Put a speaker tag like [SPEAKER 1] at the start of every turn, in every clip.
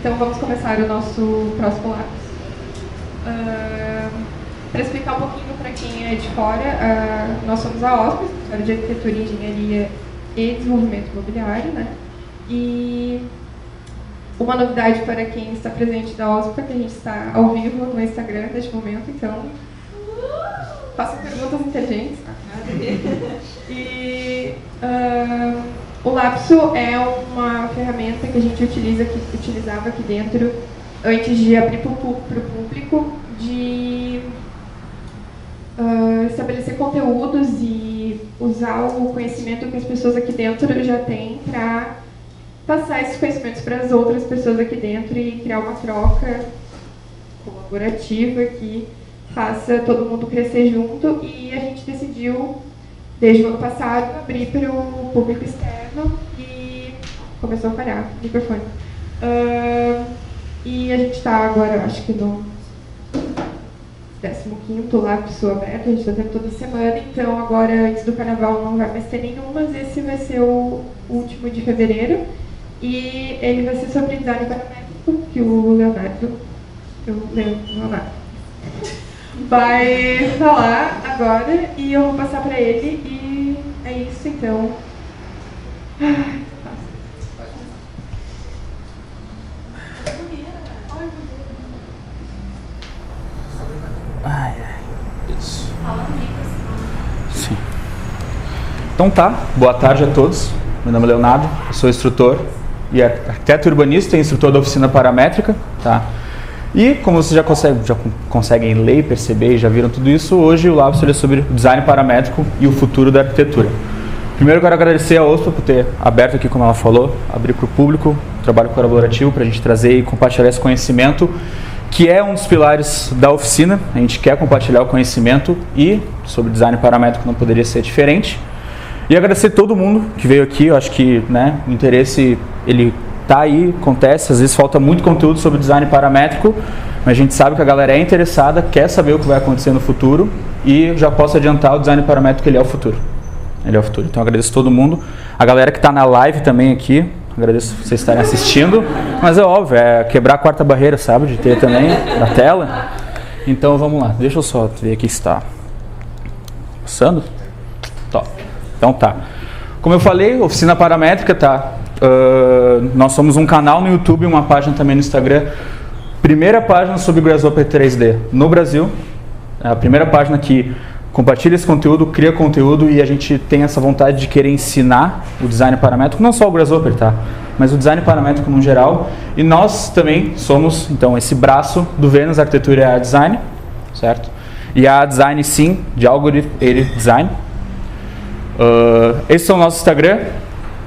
[SPEAKER 1] Então vamos começar o nosso próximo lápis. Para explicar um pouquinho para quem é de fora, nós somos a OSP, Escritório de Arquitetura, Engenharia e Desenvolvimento Imobiliário, né? E uma novidade para quem está presente da OSP é que a gente está ao vivo no Instagram neste momento, então façam perguntas inteligentes. E o Lapso é uma ferramenta que a gente utilizava aqui dentro antes de abrir para o público, de estabelecer conteúdos e usar o conhecimento que as pessoas aqui dentro já têm para passar esses conhecimentos para as outras pessoas aqui dentro e criar uma troca colaborativa que faça todo mundo crescer junto. E a gente decidiu, desde o ano passado, abrir para o público externo e começou a falhar o microfone. E a gente está agora, acho que no 15º Lapso aberto, a gente está tendo toda semana, então agora antes do carnaval não vai mais ter nenhum, mas esse vai ser o último de fevereiro e ele vai ser sobre design paramétrico, que o Leonardo vai falar agora e eu vou passar para ele e é isso então.
[SPEAKER 2] Isso. Sim. Então tá, boa tarde a todos. Meu nome é Leonardo, eu sou instrutor e arquiteto urbanista e instrutor da oficina paramétrica, tá? E como vocês já conseguem ler e perceber, já viram tudo isso, hoje o Lapso é sobre o design paramétrico e o futuro da arquitetura. Primeiro eu quero agradecer a OSPA por ter aberto aqui, como ela falou, abrir para o público, trabalho colaborativo para a gente trazer e compartilhar esse conhecimento, que é um dos pilares da oficina. A gente quer compartilhar o conhecimento e sobre design paramétrico não poderia ser diferente. E agradecer todo mundo que veio aqui. Eu acho que, né, o interesse ele tá aí, acontece, às vezes falta muito conteúdo sobre design paramétrico, mas a gente sabe que a galera é interessada, quer saber o que vai acontecer no futuro e já posso adiantar, o design paramétrico ele é o futuro. Ele é o futuro. Então eu agradeço todo mundo. A galera que está na live também aqui, agradeço vocês estarem assistindo, mas é óbvio, é quebrar a quarta barreira, sabe, de ter também na tela. Então vamos lá, deixa eu só ver aqui se está passando. Top. Então tá. Como eu falei, oficina paramétrica, tá? Nós somos um canal no YouTube e uma página também no Instagram. Primeira página sobre Grasshopper 3D no Brasil. É a primeira página que compartilha esse conteúdo, cria conteúdo e a gente tem essa vontade de querer ensinar o design paramétrico, não só o Grasshopper, tá? Mas o design paramétrico no geral. E nós também somos, então, esse braço do Vênus Arquitetura e Art Design, certo? E a Design, sim, de Algorithm Design. Esse é o nosso Instagram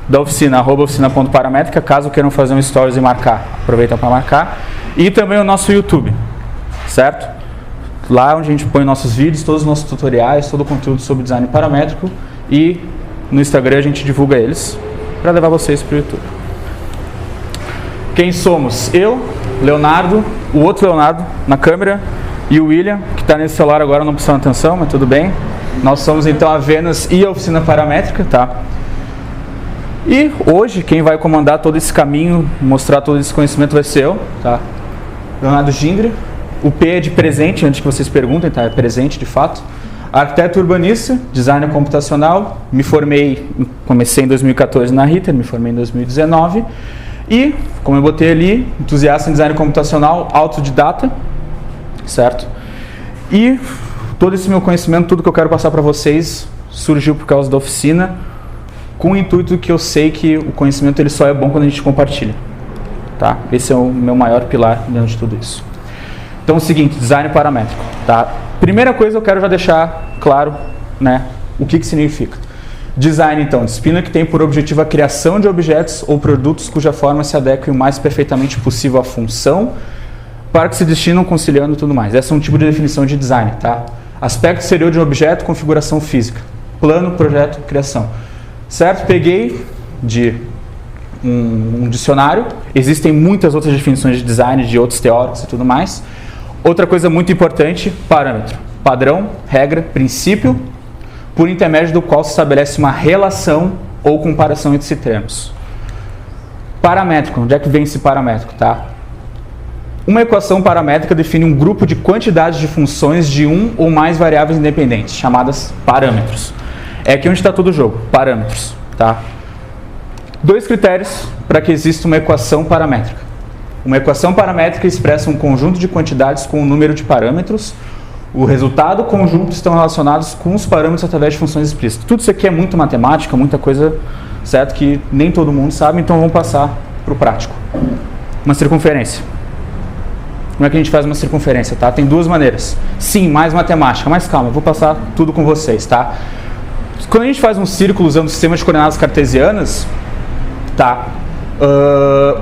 [SPEAKER 2] da oficina, @oficina.paramétrica, caso queiram fazer um stories e marcar, aproveita para marcar. E também o nosso YouTube, certo? Lá onde a gente põe nossos vídeos, todos os nossos tutoriais, todo o conteúdo sobre design paramétrico. E no Instagram a gente divulga eles para levar vocês para o YouTube. Quem somos? Eu, Leonardo, o outro Leonardo na câmera e o William, que está nesse celular agora não prestando atenção, mas tudo bem. Nós somos então a Vênus e a oficina paramétrica, tá? E hoje quem vai comandar todo esse caminho, mostrar todo esse conhecimento vai ser eu, tá? Leonardo Gindre. O P é de presente, antes que vocês perguntem, tá? É presente de fato. Arquiteto urbanista, designer computacional. Comecei em 2014 na Ritter, me formei em 2019. E, como eu botei ali, entusiasta em design computacional, autodidata, certo? E todo esse meu conhecimento, tudo que eu quero passar para vocês, surgiu por causa da oficina, com o intuito que eu sei que o conhecimento ele só é bom quando a gente compartilha, tá? Esse é o meu maior pilar dentro de tudo isso. Então é o seguinte, design paramétrico, tá? Primeira coisa eu quero já deixar claro, né, o que significa. Design, então, disciplina que tem por objetivo a criação de objetos ou produtos cuja forma se adeque o mais perfeitamente possível à função para que se destinam conciliando e tudo mais. Esse é um tipo de definição de design, tá? Aspecto exterior de um objeto, configuração física. Plano, projeto, criação. Certo? Peguei de um dicionário. Existem muitas outras definições de design, de outros teóricos e tudo mais. Outra coisa muito importante, parâmetro. Padrão, regra, princípio, por intermédio do qual se estabelece uma relação ou comparação entre termos. Paramétrico, onde é que vem esse paramétrico, tá? Uma equação paramétrica define um grupo de quantidades de funções de um ou mais variáveis independentes, chamadas parâmetros. É aqui onde está todo o jogo, parâmetros. Tá? 2 critérios para que exista uma equação paramétrica. Uma equação paramétrica expressa um conjunto de quantidades com um número de parâmetros. O resultado conjunto estão relacionados com os parâmetros através de funções explícitas. Tudo isso aqui é muito matemática, muita coisa, certo, que nem todo mundo sabe, então vamos passar para o prático. Uma circunferência. Como é que a gente faz uma circunferência, tá? Tem 2 maneiras. Sim, mais matemática, mas calma, eu vou passar tudo com vocês, tá? Quando a gente faz um círculo usando o sistema de coordenadas cartesianas, tá?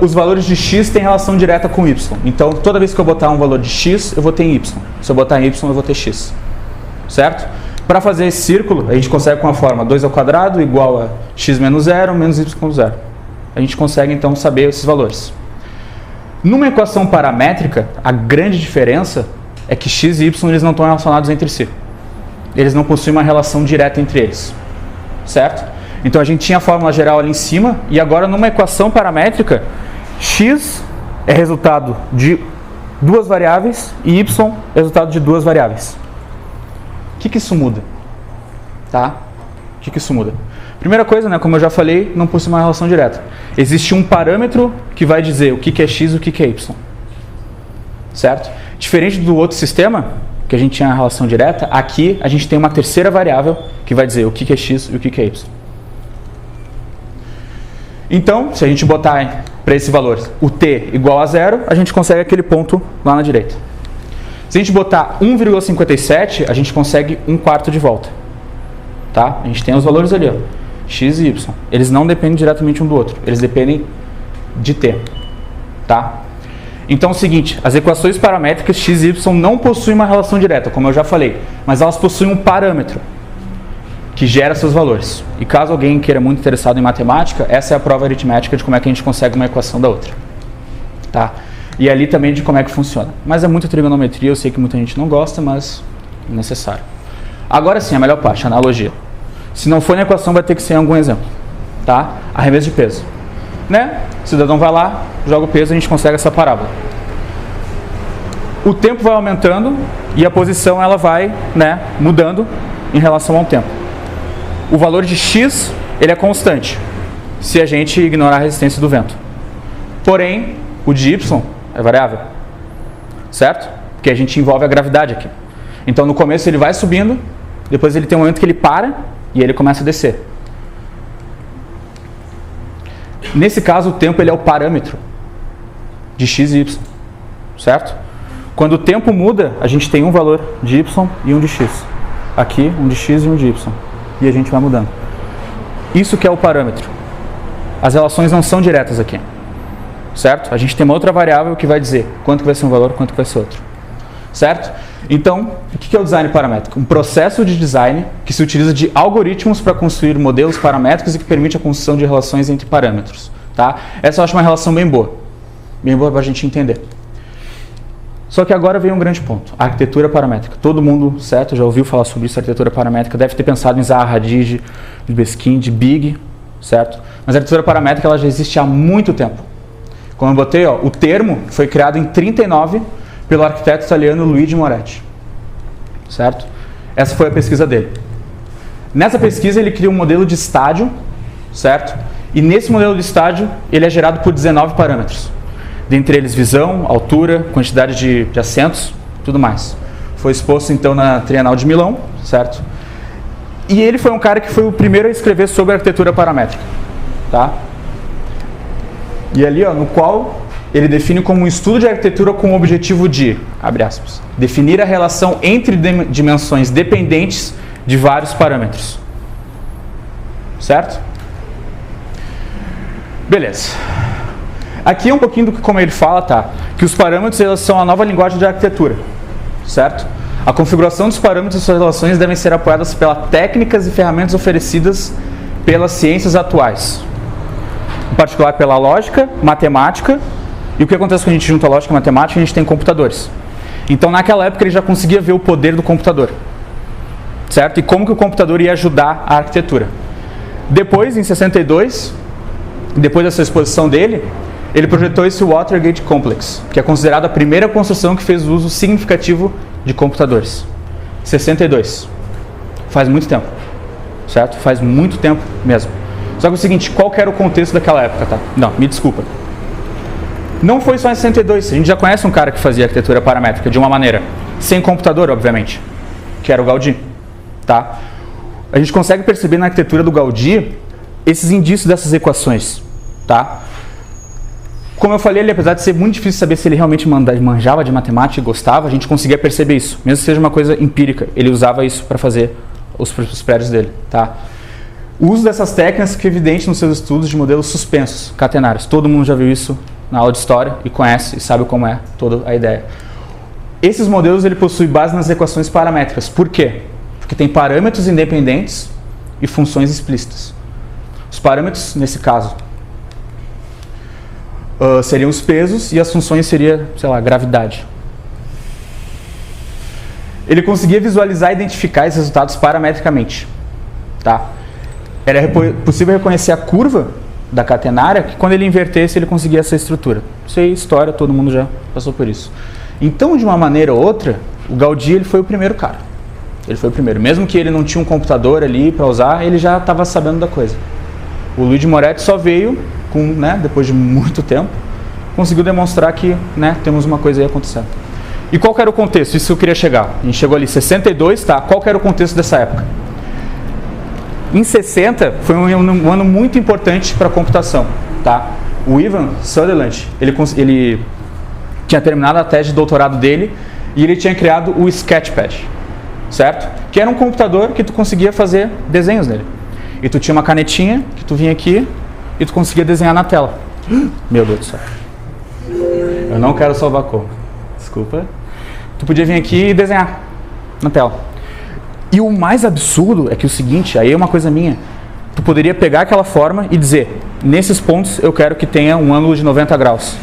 [SPEAKER 2] Os valores de x têm relação direta com y. Então, toda vez que eu botar um valor de x, eu vou ter em y. Se eu botar em y, eu vou ter x. Certo? Para fazer esse círculo, a gente consegue com a forma 2² igual a x menos 0 menos y com 0. A gente consegue, então, saber esses valores. Numa equação paramétrica, a grande diferença é que x e y eles não estão relacionados entre si. Eles não possuem uma relação direta entre eles. Certo? Então a gente tinha a fórmula geral ali em cima, e agora numa equação paramétrica, x é resultado de 2 variáveis e y é resultado de 2 variáveis. O que isso muda? Tá? O que isso muda? Primeira coisa, né, como eu já falei, não possui uma relação direta. Existe um parâmetro que vai dizer o que é x e o que é y. Certo? Diferente do outro sistema, que a gente tinha a relação direta, aqui a gente tem uma terceira variável que vai dizer o que é x e o que é y. Então, se a gente botar para esse valor o t igual a 0, a gente consegue aquele ponto lá na direita. Se a gente botar 1,57, a gente consegue 1/4 de volta. Tá? A gente tem os valores ali, ó, x e y. Eles não dependem diretamente um do outro, eles dependem de t. Tá? Então é o seguinte, as equações paramétricas x e y não possuem uma relação direta, como eu já falei, mas elas possuem um parâmetro que gera seus valores. E caso alguém queira muito interessado em matemática, essa é a prova aritmética de como é que a gente consegue uma equação da outra. Tá? E ali também de como é que funciona. Mas é muita trigonometria, eu sei que muita gente não gosta, mas é necessário. Agora sim, a melhor parte, a analogia. Se não for na equação, vai ter que ser em algum exemplo. Tá? Arremesso de peso. Né? O cidadão vai lá, joga o peso e a gente consegue essa parábola. O tempo vai aumentando e a posição ela vai, né, mudando em relação ao tempo. O valor de x ele é constante, se a gente ignorar a resistência do vento. Porém, o de y é variável. Certo? Porque a gente envolve a gravidade aqui. Então, no começo ele vai subindo, depois ele tem um momento que ele para e ele começa a descer. Nesse caso, o tempo ele é o parâmetro de x e y. Certo? Quando o tempo muda, a gente tem um valor de y e um de x. Aqui, um de x e um de y. E a gente vai mudando. Isso que é o parâmetro. As relações não são diretas aqui. Certo? A gente tem uma outra variável que vai dizer quanto que vai ser um valor, quanto que vai ser outro. Certo? Então, o que é o design paramétrico? Um processo de design que se utiliza de algoritmos para construir modelos paramétricos e que permite a construção de relações entre parâmetros. Tá? Essa eu acho uma relação bem boa. Bem boa para a gente entender. Só que agora vem um grande ponto, a arquitetura paramétrica. Todo mundo, certo, já ouviu falar sobre isso, a arquitetura paramétrica, deve ter pensado em Zaha Hadid, Libeskind, Big, certo? Mas a arquitetura paramétrica ela já existe há muito tempo. Como eu botei, ó, o termo foi criado em 1939 pelo arquiteto italiano Luigi Moretti, certo? Essa foi a pesquisa dele. Nessa pesquisa ele cria um modelo de estádio, certo? E nesse modelo de estádio ele é gerado por 19 parâmetros. Dentre eles visão, altura, quantidade de assentos, tudo mais. Foi exposto então na Trienal de Milão, certo? E ele foi um cara que foi o primeiro a escrever sobre a arquitetura paramétrica, tá? E ali, ó, no qual ele define como um estudo de arquitetura com o objetivo de, abre aspas, definir a relação entre dimensões dependentes de vários parâmetros. Certo? Beleza. Aqui é um pouquinho do que, como ele fala, tá? Que os parâmetros eles são a nova linguagem de arquitetura, certo? A configuração dos parâmetros e suas relações devem ser apoiadas pelas técnicas e ferramentas oferecidas pelas ciências atuais, em particular pela lógica, matemática. E o que acontece quando a gente junta lógica e matemática? A gente tem computadores. Então, naquela época, ele já conseguia ver o poder do computador, certo? E como que o computador ia ajudar a arquitetura. Depois, em 62, depois dessa exposição dele, ele projetou esse Watergate Complex, que é considerado a primeira construção que fez uso significativo de computadores. 62. Faz muito tempo, certo? Faz muito tempo mesmo. Só que é o seguinte, qual que era o contexto daquela época, tá? Não, me desculpa. Não foi só em 62, a gente já conhece um cara que fazia arquitetura paramétrica de uma maneira, sem computador, obviamente, que era o Gaudí, tá? A gente consegue perceber na arquitetura do Gaudí esses indícios dessas equações, tá? Como eu falei, apesar de ser muito difícil saber se ele realmente manjava de matemática e gostava, a gente conseguia perceber isso, mesmo que seja uma coisa empírica, ele usava isso para fazer os prédios dele, tá? O uso dessas técnicas que é evidente nos seus estudos de modelos suspensos, catenários. Todo mundo já viu isso na aula de história e conhece e sabe como é toda a ideia. Esses modelos ele possui base nas equações paramétricas. Por quê? Porque tem parâmetros independentes e funções explícitas. Os parâmetros, nesse caso, seriam os pesos e as funções seria, sei lá, gravidade. Ele conseguia visualizar e identificar esses resultados parametricamente, tá? Era possível reconhecer a curva da catenária, que quando ele invertesse ele conseguia essa estrutura. Isso aí é história, todo mundo já passou por isso. Então, de uma maneira ou outra, o Gaudí ele foi o primeiro cara. Ele foi o primeiro. Mesmo que ele não tinha um computador ali para usar, ele já estava sabendo da coisa. O Luigi Moretti só veio, depois de muito tempo, conseguiu demonstrar que temos uma coisa aí acontecendo. E qual que era o contexto? Isso eu queria chegar. A gente chegou ali em 62, tá? Qual que era o contexto dessa época? Em 60 foi um ano muito importante para a computação, tá? O Ivan Sutherland, ele tinha terminado a tese de doutorado dele e ele tinha criado o Sketchpad, certo? Que era um computador que tu conseguia fazer desenhos nele. E tu tinha uma canetinha que tu vinha aqui e tu conseguia desenhar na tela. Meu Deus do céu. Eu não quero salvar como. Desculpa. Tu podia vir aqui e desenhar na tela. E o mais absurdo é que o seguinte, aí é uma coisa minha, tu poderia pegar aquela forma e dizer, nesses pontos eu quero que tenha um ângulo de 90 graus.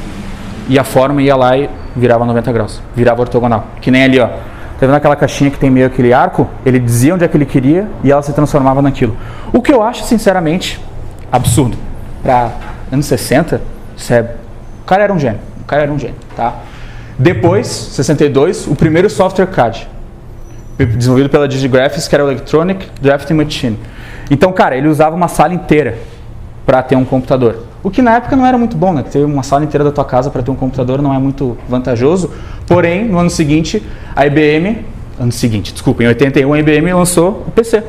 [SPEAKER 2] E a forma ia lá e virava 90 graus, virava ortogonal. Que nem ali, ó. Tá vendo aquela caixinha que tem meio aquele arco? Ele dizia onde é que ele queria e ela se transformava naquilo. O que eu acho, sinceramente, absurdo. Para anos 60, o cara era um gênio. Tá? Depois, 62, o primeiro software CAD. Desenvolvido pela Digigraphics, que era o Electronic Drafting Machine. Então, cara, ele usava uma sala inteira para ter um computador. O que na época não era muito bom, né? Ter uma sala inteira da tua casa para ter um computador não é muito vantajoso. Porém, no ano seguinte, a IBM... em 81, a IBM lançou o PC,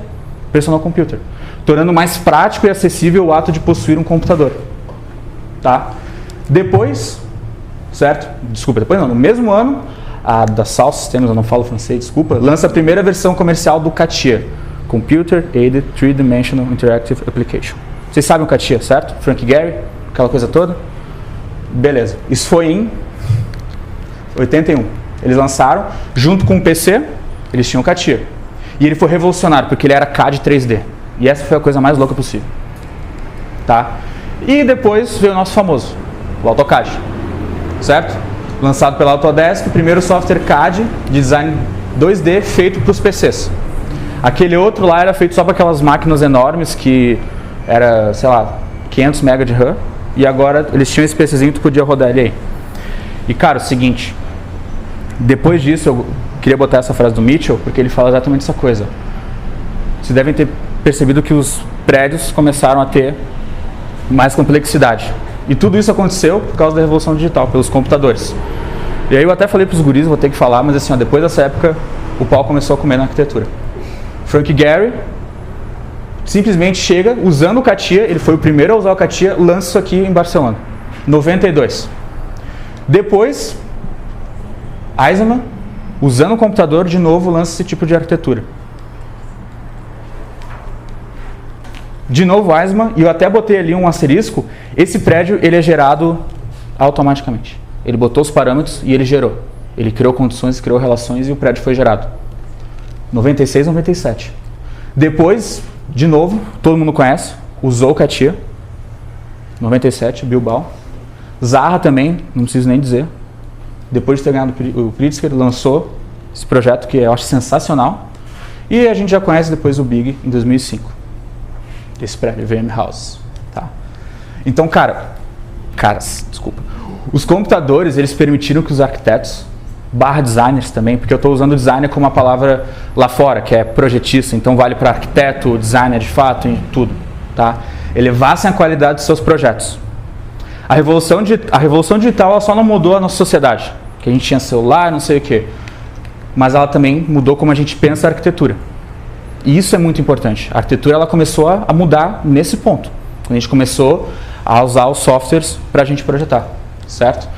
[SPEAKER 2] Personal Computer, tornando mais prático e acessível o ato de possuir um computador. Tá? Depois, certo? No mesmo ano, a Dassault Systems, eu não falo francês, desculpa, lança a primeira versão comercial do CATIA, Computer Aided Three-Dimensional Interactive Application. Vocês sabem o CATIA, certo? Frank Gehry, aquela coisa toda? Beleza. Isso foi em 81. Eles lançaram, junto com o PC, eles tinham o CATIA. E ele foi revolucionário, porque ele era CAD 3D. E essa foi a coisa mais louca possível. Tá? E depois veio o nosso famoso, o AutoCAD. Certo? Lançado pela Autodesk, o primeiro software CAD de design 2D feito para os PCs. Aquele outro lá era feito só para aquelas máquinas enormes que era, sei lá, 500 MB de RAM. E agora eles tinham esse PCzinho que tu podia rodar ele aí. E cara, o seguinte, depois disso eu queria botar essa frase do Mitchell, porque ele fala exatamente essa coisa. Vocês devem ter percebido que os prédios começaram a ter mais complexidade. E tudo isso aconteceu por causa da revolução digital, pelos computadores. E aí eu até falei para os guris, vou ter que falar, mas assim, ó, depois dessa época o pau começou a comer na arquitetura. Frank Gehry simplesmente chega, usando o CATIA, ele foi o primeiro a usar o CATIA, lança isso aqui em Barcelona, 92. Depois, Eisenman, usando o computador, de novo lança esse tipo de arquitetura. De novo Eisenman, e eu até botei ali um asterisco, esse prédio ele é gerado automaticamente. Ele botou os parâmetros e ele gerou. Ele criou condições, criou relações e o prédio foi gerado. 96, 97. Depois, de novo, todo mundo conhece, usou o CATIA. 97, Bilbao. Zaha também, não preciso nem dizer. Depois de ter ganhado o Pritzker, lançou esse projeto que eu acho sensacional. E a gente já conhece depois o Big em 2005. Esse prédio, VM House. Tá? Então, cara, caras, desculpa. Os computadores, eles permitiram que os arquitetos, /designers também, porque eu estou usando designer como uma palavra lá fora, que é projetista, então vale para arquiteto, designer de fato, e tudo, tá? Elevassem a qualidade dos seus projetos. A revolução digital ela só não mudou a nossa sociedade, que a gente tinha celular, não sei o quê, mas ela também mudou como a gente pensa a arquitetura. E isso é muito importante. A arquitetura ela começou a mudar nesse ponto, quando a gente começou a usar os softwares para a gente projetar, certo?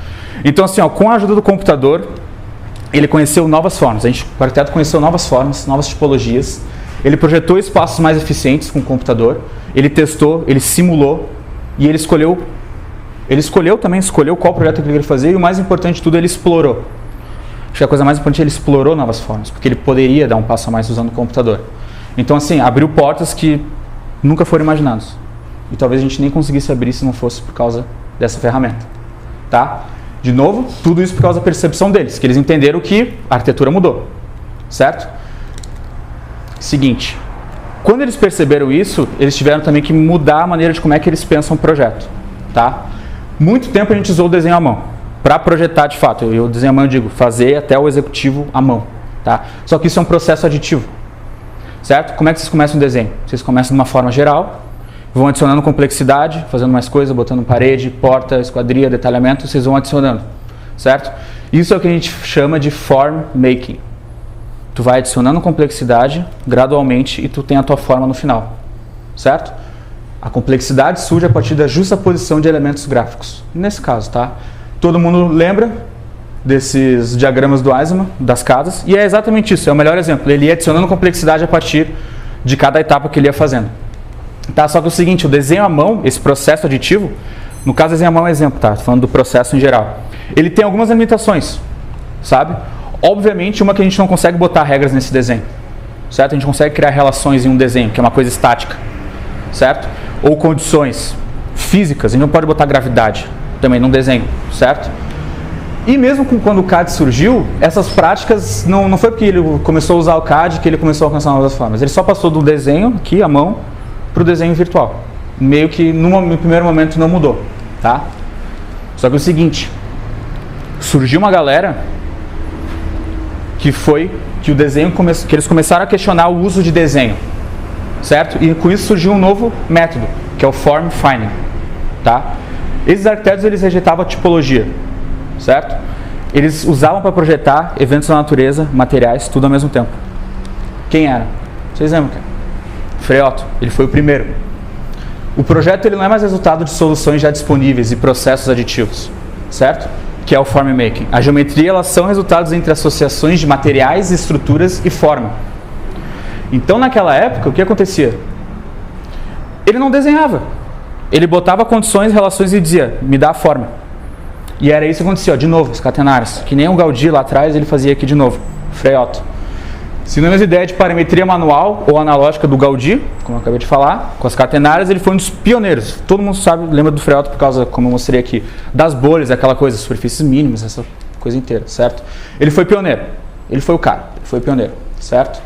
[SPEAKER 2] Então assim, ó, com a ajuda do computador, ele conheceu novas formas, o arquiteto conheceu novas formas, novas tipologias, ele projetou espaços mais eficientes com o computador, ele testou, ele simulou e ele escolheu qual projeto que ele queria fazer e o mais importante de tudo, ele explorou. Acho que a coisa mais importante, ele explorou novas formas, porque ele poderia dar um passo a mais usando o computador. Então assim, abriu portas que nunca foram imaginadas. E talvez a gente nem conseguisse abrir se não fosse por causa dessa ferramenta, tá? De novo, tudo isso por causa da percepção deles, que eles entenderam que a arquitetura mudou, certo? Seguinte, quando eles perceberam isso, eles tiveram também que mudar a maneira de como é que eles pensam o projeto, tá? Muito tempo a gente usou o desenho à mão, para projetar de fato. Eu desenho à mão, eu digo, fazer até o executivo à mão, tá? Só que isso é um processo aditivo, certo? Como é que vocês começam o desenho? Vocês começam de uma forma geral, vão adicionando complexidade, fazendo mais coisas, botando parede, porta, esquadria, detalhamento, vocês vão adicionando, certo? Isso é o que a gente chama de form making. Tu vai adicionando complexidade gradualmente e tu tem a tua forma no final, certo? A complexidade surge a partir da justa posição de elementos gráficos. Nesse caso, tá? Todo mundo lembra desses diagramas do Eisenman, das casas, e é exatamente isso, é o melhor exemplo. Ele ia adicionando complexidade a partir de cada etapa que ele ia fazendo. Tá, só que é o seguinte, o desenho à mão, esse processo aditivo, no caso desenho à mão é um exemplo, tá? Tô falando do processo em geral. Ele tem algumas limitações, sabe? Obviamente, uma que a gente não consegue botar regras nesse desenho, certo? A gente consegue criar relações em um desenho, que é uma coisa estática, certo? Ou condições físicas, a gente não pode botar gravidade também num desenho, certo? E mesmo quando o CAD surgiu, essas práticas, não foi porque ele começou a usar o CAD que ele começou a alcançar novas formas. Ele só passou do desenho, aqui, à mão, para o desenho virtual. Meio que no primeiro momento não mudou, tá? Só que é o seguinte, surgiu uma galera que eles começaram a questionar o uso de desenho, certo? E com isso surgiu um novo método, que é o form finding, tá? Esses arquitetos, eles rejeitavam a tipologia, certo? Eles usavam para projetar eventos da natureza, materiais, tudo ao mesmo tempo. Quem era? Vocês lembram, cara? Frei Otto, ele foi o primeiro. O projeto ele não é mais resultado de soluções já disponíveis e processos aditivos, certo? Que é o form making. A geometria elas são resultados entre associações de materiais, estruturas e forma. Então naquela época o que acontecia? Ele não desenhava. Ele botava condições, relações e dizia, me dá a forma. E era isso que acontecia, ó, de novo, os catenários. Que nem o Gaudí lá atrás ele fazia aqui de novo, Frei Otto. Seguindo as ideias de parametria manual ou analógica do Gaudí, como eu acabei de falar, com as catenárias, ele foi um dos pioneiros. Todo mundo sabe, lembra do Frei Otto por causa, como eu mostrei aqui, das bolhas, aquela coisa, superfícies mínimas, essa coisa inteira, certo? Ele foi pioneiro, ele foi o cara, ele foi pioneiro, certo?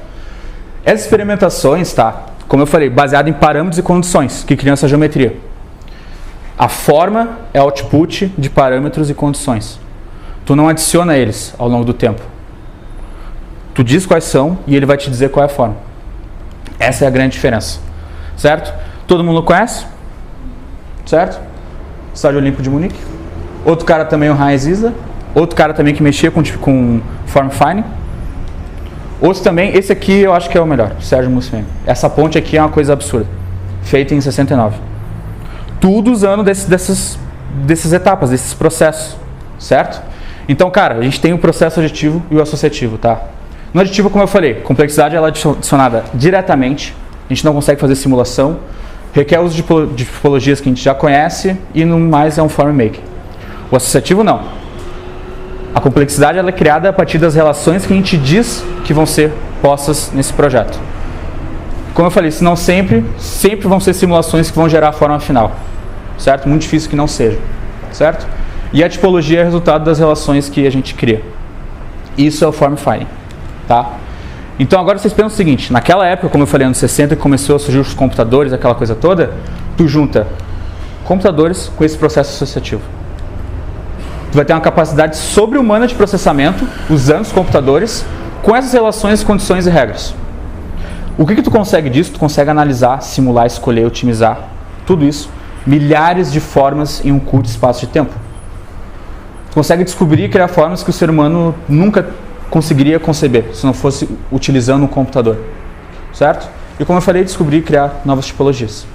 [SPEAKER 2] Essas experimentações, tá, como eu falei, baseado em parâmetros e condições que criam essa geometria. A forma é output de parâmetros e condições. Tu não adiciona eles ao longo do tempo. Tu diz quais são e ele vai te dizer qual é a forma. Essa é a grande diferença. Certo? Todo mundo conhece? Certo? Estádio Olímpico de Munique. Outro cara também, o Heinz Isler. Outro cara também que mexia com form finding. Outro também, esse aqui eu acho que é o melhor, Sérgio Musfem. Essa ponte aqui é uma coisa absurda. Feita em 69. Tudo usando dessas etapas, desses processos. Certo? Então, cara, a gente tem o processo aditivo e o associativo, tá? No aditivo, como eu falei, complexidade ela é adicionada diretamente, a gente não consegue fazer simulação, requer uso de tipologias que a gente já conhece e no mais é um form making. O associativo não. A complexidade ela é criada a partir das relações que a gente diz que vão ser postas nesse projeto. Como eu falei, senão sempre vão ser simulações que vão gerar a forma final, certo? Muito difícil que não seja, certo? E a tipologia é resultado das relações que a gente cria. Isso é o form finding. Tá? Então agora vocês pensam o seguinte, naquela época, como eu falei, anos 60, que começou a surgir os computadores, aquela coisa toda, tu junta computadores com esse processo associativo. Tu vai ter uma capacidade sobre-humana de processamento usando os computadores com essas relações, condições e regras. O que tu consegue disso? Tu consegue analisar, simular, escolher, otimizar, tudo isso, milhares de formas em um curto espaço de tempo. Tu consegue descobrir e criar formas que o ser humano nunca conseguiria conceber se não fosse utilizando um computador, certo? E como eu falei, descobrir e criar novas tipologias.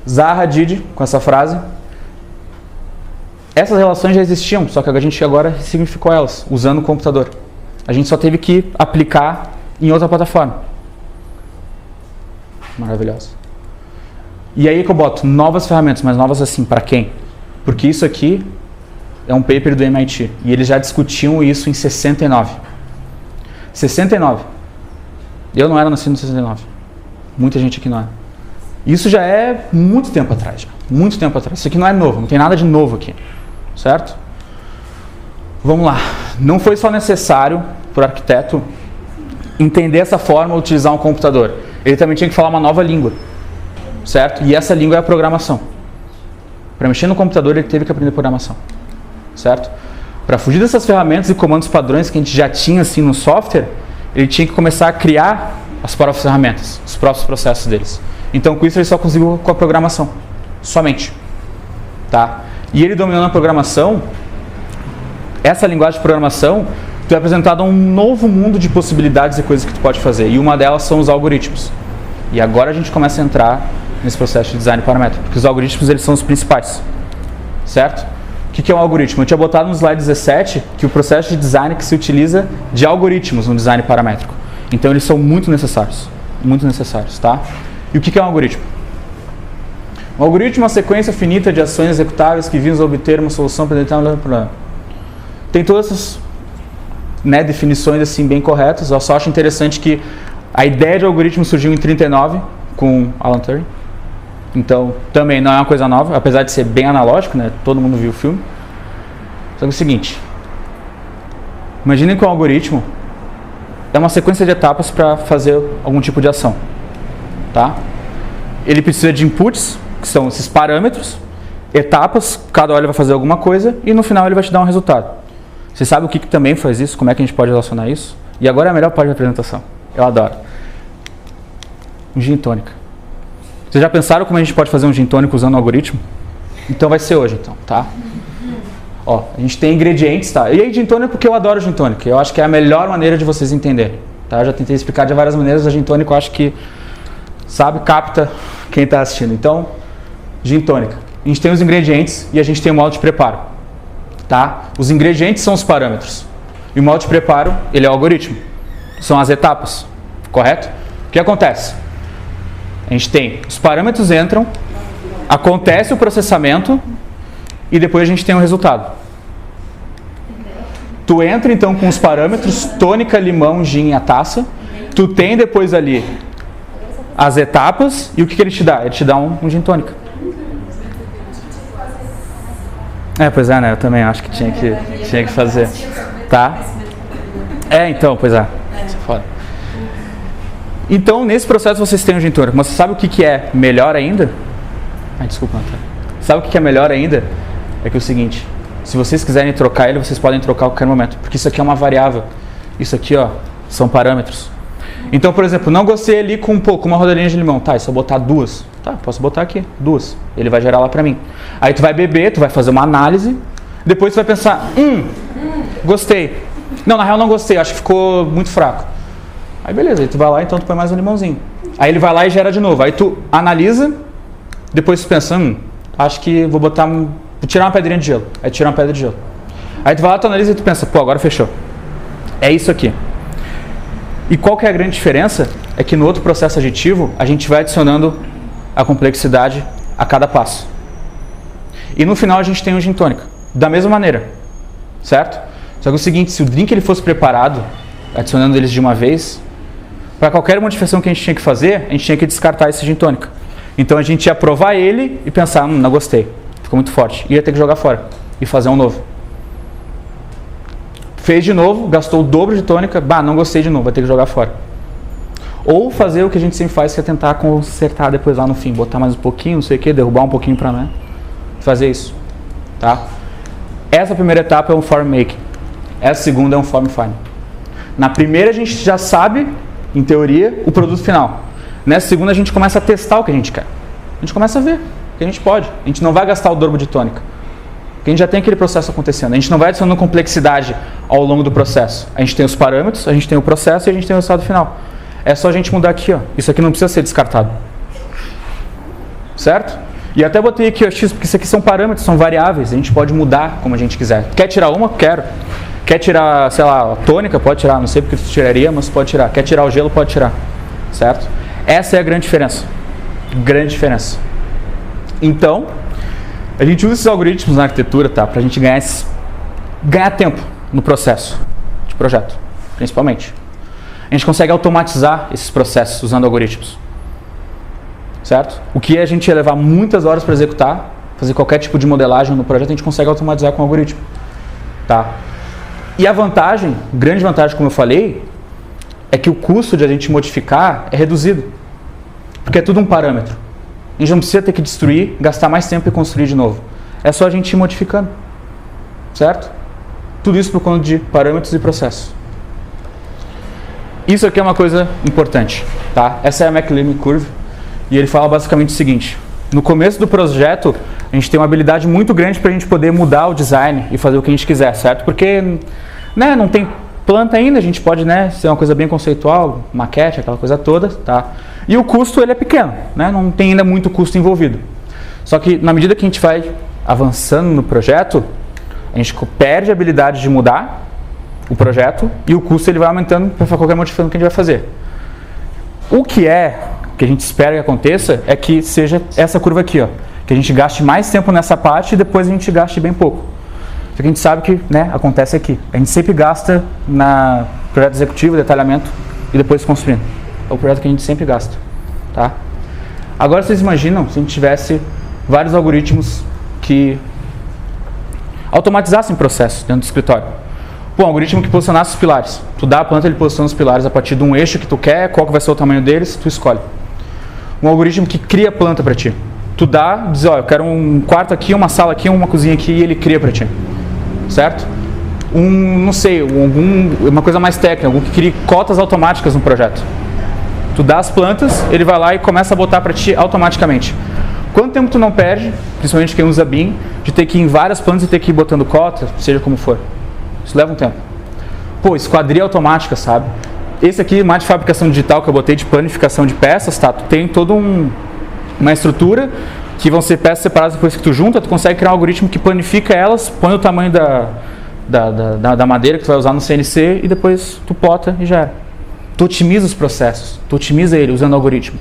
[SPEAKER 2] Zaha Hadid, com essa frase, essas relações já existiam, só que a gente agora significou elas, usando o computador. A gente só teve que aplicar em outra plataforma. Maravilhoso. E aí que eu boto novas ferramentas, mas novas assim, para quem? Porque isso aqui é um paper do MIT, e eles já discutiam isso em 69. 69. Eu não era nascido em 69. Muita gente aqui não é. Isso já é muito tempo atrás, já. Muito tempo atrás. Isso aqui não é novo, não tem nada de novo aqui. Certo? Vamos lá. Não foi só necessário para o arquiteto entender essa forma de utilizar um computador. Ele também tinha que falar uma nova língua. Certo? E essa língua é a programação. Para mexer no computador, ele teve que aprender programação. Certo? Para fugir dessas ferramentas e comandos padrões que a gente já tinha assim no software, ele tinha que começar a criar as próprias ferramentas, os próprios processos deles. Então, com isso, ele só conseguiu com a programação. Somente. Tá? E ele dominando a programação, essa linguagem de programação, tu é apresentado a um novo mundo de possibilidades e coisas que tu pode fazer. E uma delas são os algoritmos. E agora a gente começa a entrar nesse processo de design paramétrico, porque os algoritmos eles são os principais. Certo? O que é um algoritmo? Eu tinha botado no slide 17 que o processo de design que se utiliza de algoritmos no design paramétrico. Então eles são muito necessários. Muito necessários, tá? E o que é um algoritmo? Um algoritmo é uma sequência finita de ações executáveis que visam obter uma solução para determinado problema. Tem todas essas definições assim, bem corretas. Eu só acho interessante que a ideia de algoritmo surgiu em 1939 com Alan Turing. Então, também não é uma coisa nova, apesar de ser bem analógico, né? Todo mundo viu o filme. Só que é o seguinte, imaginem que um algoritmo é uma sequência de etapas para fazer algum tipo de ação. Tá? Ele precisa de inputs, que são esses parâmetros, etapas, cada hora ele vai fazer alguma coisa e no final ele vai te dar um resultado. Você sabe o que também faz isso? Como é que a gente pode relacionar isso? E agora é a melhor parte da apresentação. Eu adoro. Um gin tônica. Vocês já pensaram como a gente pode fazer um gin tônica usando um algoritmo? Então vai ser hoje, então, tá? Ó, a gente tem ingredientes, tá? E aí gin tônica porque eu adoro gin tônica. Eu acho que é a melhor maneira de vocês entenderem. Tá? Eu já tentei explicar de várias maneiras, a gin tônica eu acho que, sabe, capta quem está assistindo. Então, gin tônica. A gente tem os ingredientes e a gente tem o modo de preparo. Tá? Os ingredientes são os parâmetros. E o modo de preparo, ele é o algoritmo. São as etapas. Correto? O que acontece? A gente tem, os parâmetros entram, acontece o processamento e depois a gente tem o resultado. Tu entra então com os parâmetros, tônica, limão, gin e a taça. Tu tem depois ali as etapas e o que ele te dá? Ele te dá um gin tônica. Pois é, né? Eu também acho que tinha que fazer. Tá? Então, pois é. Foda. Então, nesse processo vocês têm o gin tônica. Mas você sabe o que é melhor ainda? Desculpa, Antônio. Sabe o que é melhor ainda? É que é o seguinte, se vocês quiserem trocar ele, vocês podem trocar a qualquer momento. Porque isso aqui é uma variável. Isso aqui, ó, são parâmetros. Então, por exemplo, não gostei ali com uma rodelinha de limão. Tá, é só botar 2. Tá, posso botar aqui, 2. Ele vai gerar lá pra mim. Aí tu vai beber, tu vai fazer uma análise. Depois tu vai pensar, gostei. Não, na real não gostei, acho que ficou muito fraco. Aí beleza, aí tu vai lá, então tu põe mais um limãozinho. Aí ele vai lá e gera de novo. Aí tu analisa, depois tu pensa, acho que vou tirar uma pedrinha de gelo. Aí tu tira uma pedra de gelo. Aí tu vai lá, tu analisa e tu pensa, agora fechou. É isso aqui. E qual que é a grande diferença? É que no outro processo aditivo, a gente vai adicionando a complexidade a cada passo. E no final a gente tem o gin tônica. Da mesma maneira. Certo? Só que é o seguinte, se o drink ele fosse preparado, adicionando eles de uma vez, para qualquer modificação que a gente tinha que fazer, a gente tinha que descartar esse gin tônica. Então a gente ia provar ele e pensar, não gostei, ficou muito forte. Ia ter que jogar fora e fazer um novo. Fez de novo, gastou o dobro de tônica, não gostei de novo, vai ter que jogar fora. Ou fazer o que a gente sempre faz, que é tentar consertar depois lá no fim, botar mais um pouquinho, não sei o que, derrubar um pouquinho para, né, fazer isso, tá? Essa primeira etapa é um form making, essa segunda é um form finding. Na primeira a gente já sabe, em teoria, o produto final. Nessa segunda a gente começa a testar o que a gente quer. A gente começa a ver o que a gente pode. A gente não vai gastar o dobro de tônica, porque a gente já tem aquele processo acontecendo. A gente não vai adicionando complexidade ao longo do processo. A gente tem os parâmetros, a gente tem o processo e a gente tem o resultado final. É só a gente mudar aqui, ó. Isso aqui não precisa ser descartado. Certo? E até botei aqui, ó, X, porque isso aqui são parâmetros, são variáveis. A gente pode mudar como a gente quiser. Quer tirar uma? Quero. Quer tirar, sei lá, a tônica? Pode tirar. Não sei porque tu tiraria, mas pode tirar. Quer tirar o gelo? Pode tirar. Certo? Essa é a grande diferença. Grande diferença. Então, a gente usa esses algoritmos na arquitetura, tá? Pra gente ganhar tempo no processo de projeto, principalmente. A gente consegue automatizar esses processos usando algoritmos, certo? O que a gente ia levar muitas horas para executar, fazer qualquer tipo de modelagem no projeto, a gente consegue automatizar com o algoritmo, tá? E a vantagem, grande vantagem, como eu falei, é que o custo de a gente modificar é reduzido, porque é tudo um parâmetro. A gente não precisa ter que destruir, gastar mais tempo e construir de novo. É só a gente ir modificando, certo? Tudo isso por conta de parâmetros e processos. Isso aqui é uma coisa importante, tá? Essa é a McLean Curve e ele fala basicamente o seguinte: no começo do projeto a gente tem uma habilidade muito grande para a gente poder mudar o design e fazer o que a gente quiser, certo? Porque, né, não tem planta ainda, a gente pode, né, ser uma coisa bem conceitual, maquete, aquela coisa toda, tá? E o custo ele é pequeno, né? Não tem ainda muito custo envolvido. Só que na medida que a gente vai avançando no projeto, a gente perde a habilidade de mudar o projeto e o custo ele vai aumentando para qualquer modificação que a gente vai fazer. O que a gente espera que aconteça é que seja essa curva aqui, ó, que a gente gaste mais tempo nessa parte e depois a gente gaste bem pouco. Porque a gente sabe que, né, acontece aqui. A gente sempre gasta na projeto executivo, detalhamento e depois construindo. É o projeto que a gente sempre gasta, tá? Agora vocês imaginam se a gente tivesse vários algoritmos que automatizassem processos dentro do escritório. Pô, um algoritmo que posicionasse os pilares. Tu dá a planta, ele posiciona os pilares a partir de um eixo que tu quer, qual que vai ser o tamanho deles, tu escolhe. Um algoritmo que cria a planta para ti. Tu dá, diz, ó, eu quero um quarto aqui, uma sala aqui, uma cozinha aqui, e ele cria para ti. Certo? Não sei, uma coisa mais técnica, algum que crie cotas automáticas no projeto. Tu dá as plantas, ele vai lá e começa a botar para ti automaticamente. Quanto tempo tu não perde, principalmente quem usa BIM, de ter que ir em várias plantas e ter que ir botando cota, seja como for. Isso leva um tempo. Pô, esquadria automática, sabe? Esse aqui, mais de fabricação digital que eu botei de planificação de peças, tá? Tu tem toda uma estrutura que vão ser peças separadas depois que tu junta, tu consegue criar um algoritmo que planifica elas, põe o tamanho da madeira que tu vai usar no CNC e depois tu plota e já era. Tu otimiza os processos, tu otimiza ele usando o algoritmo.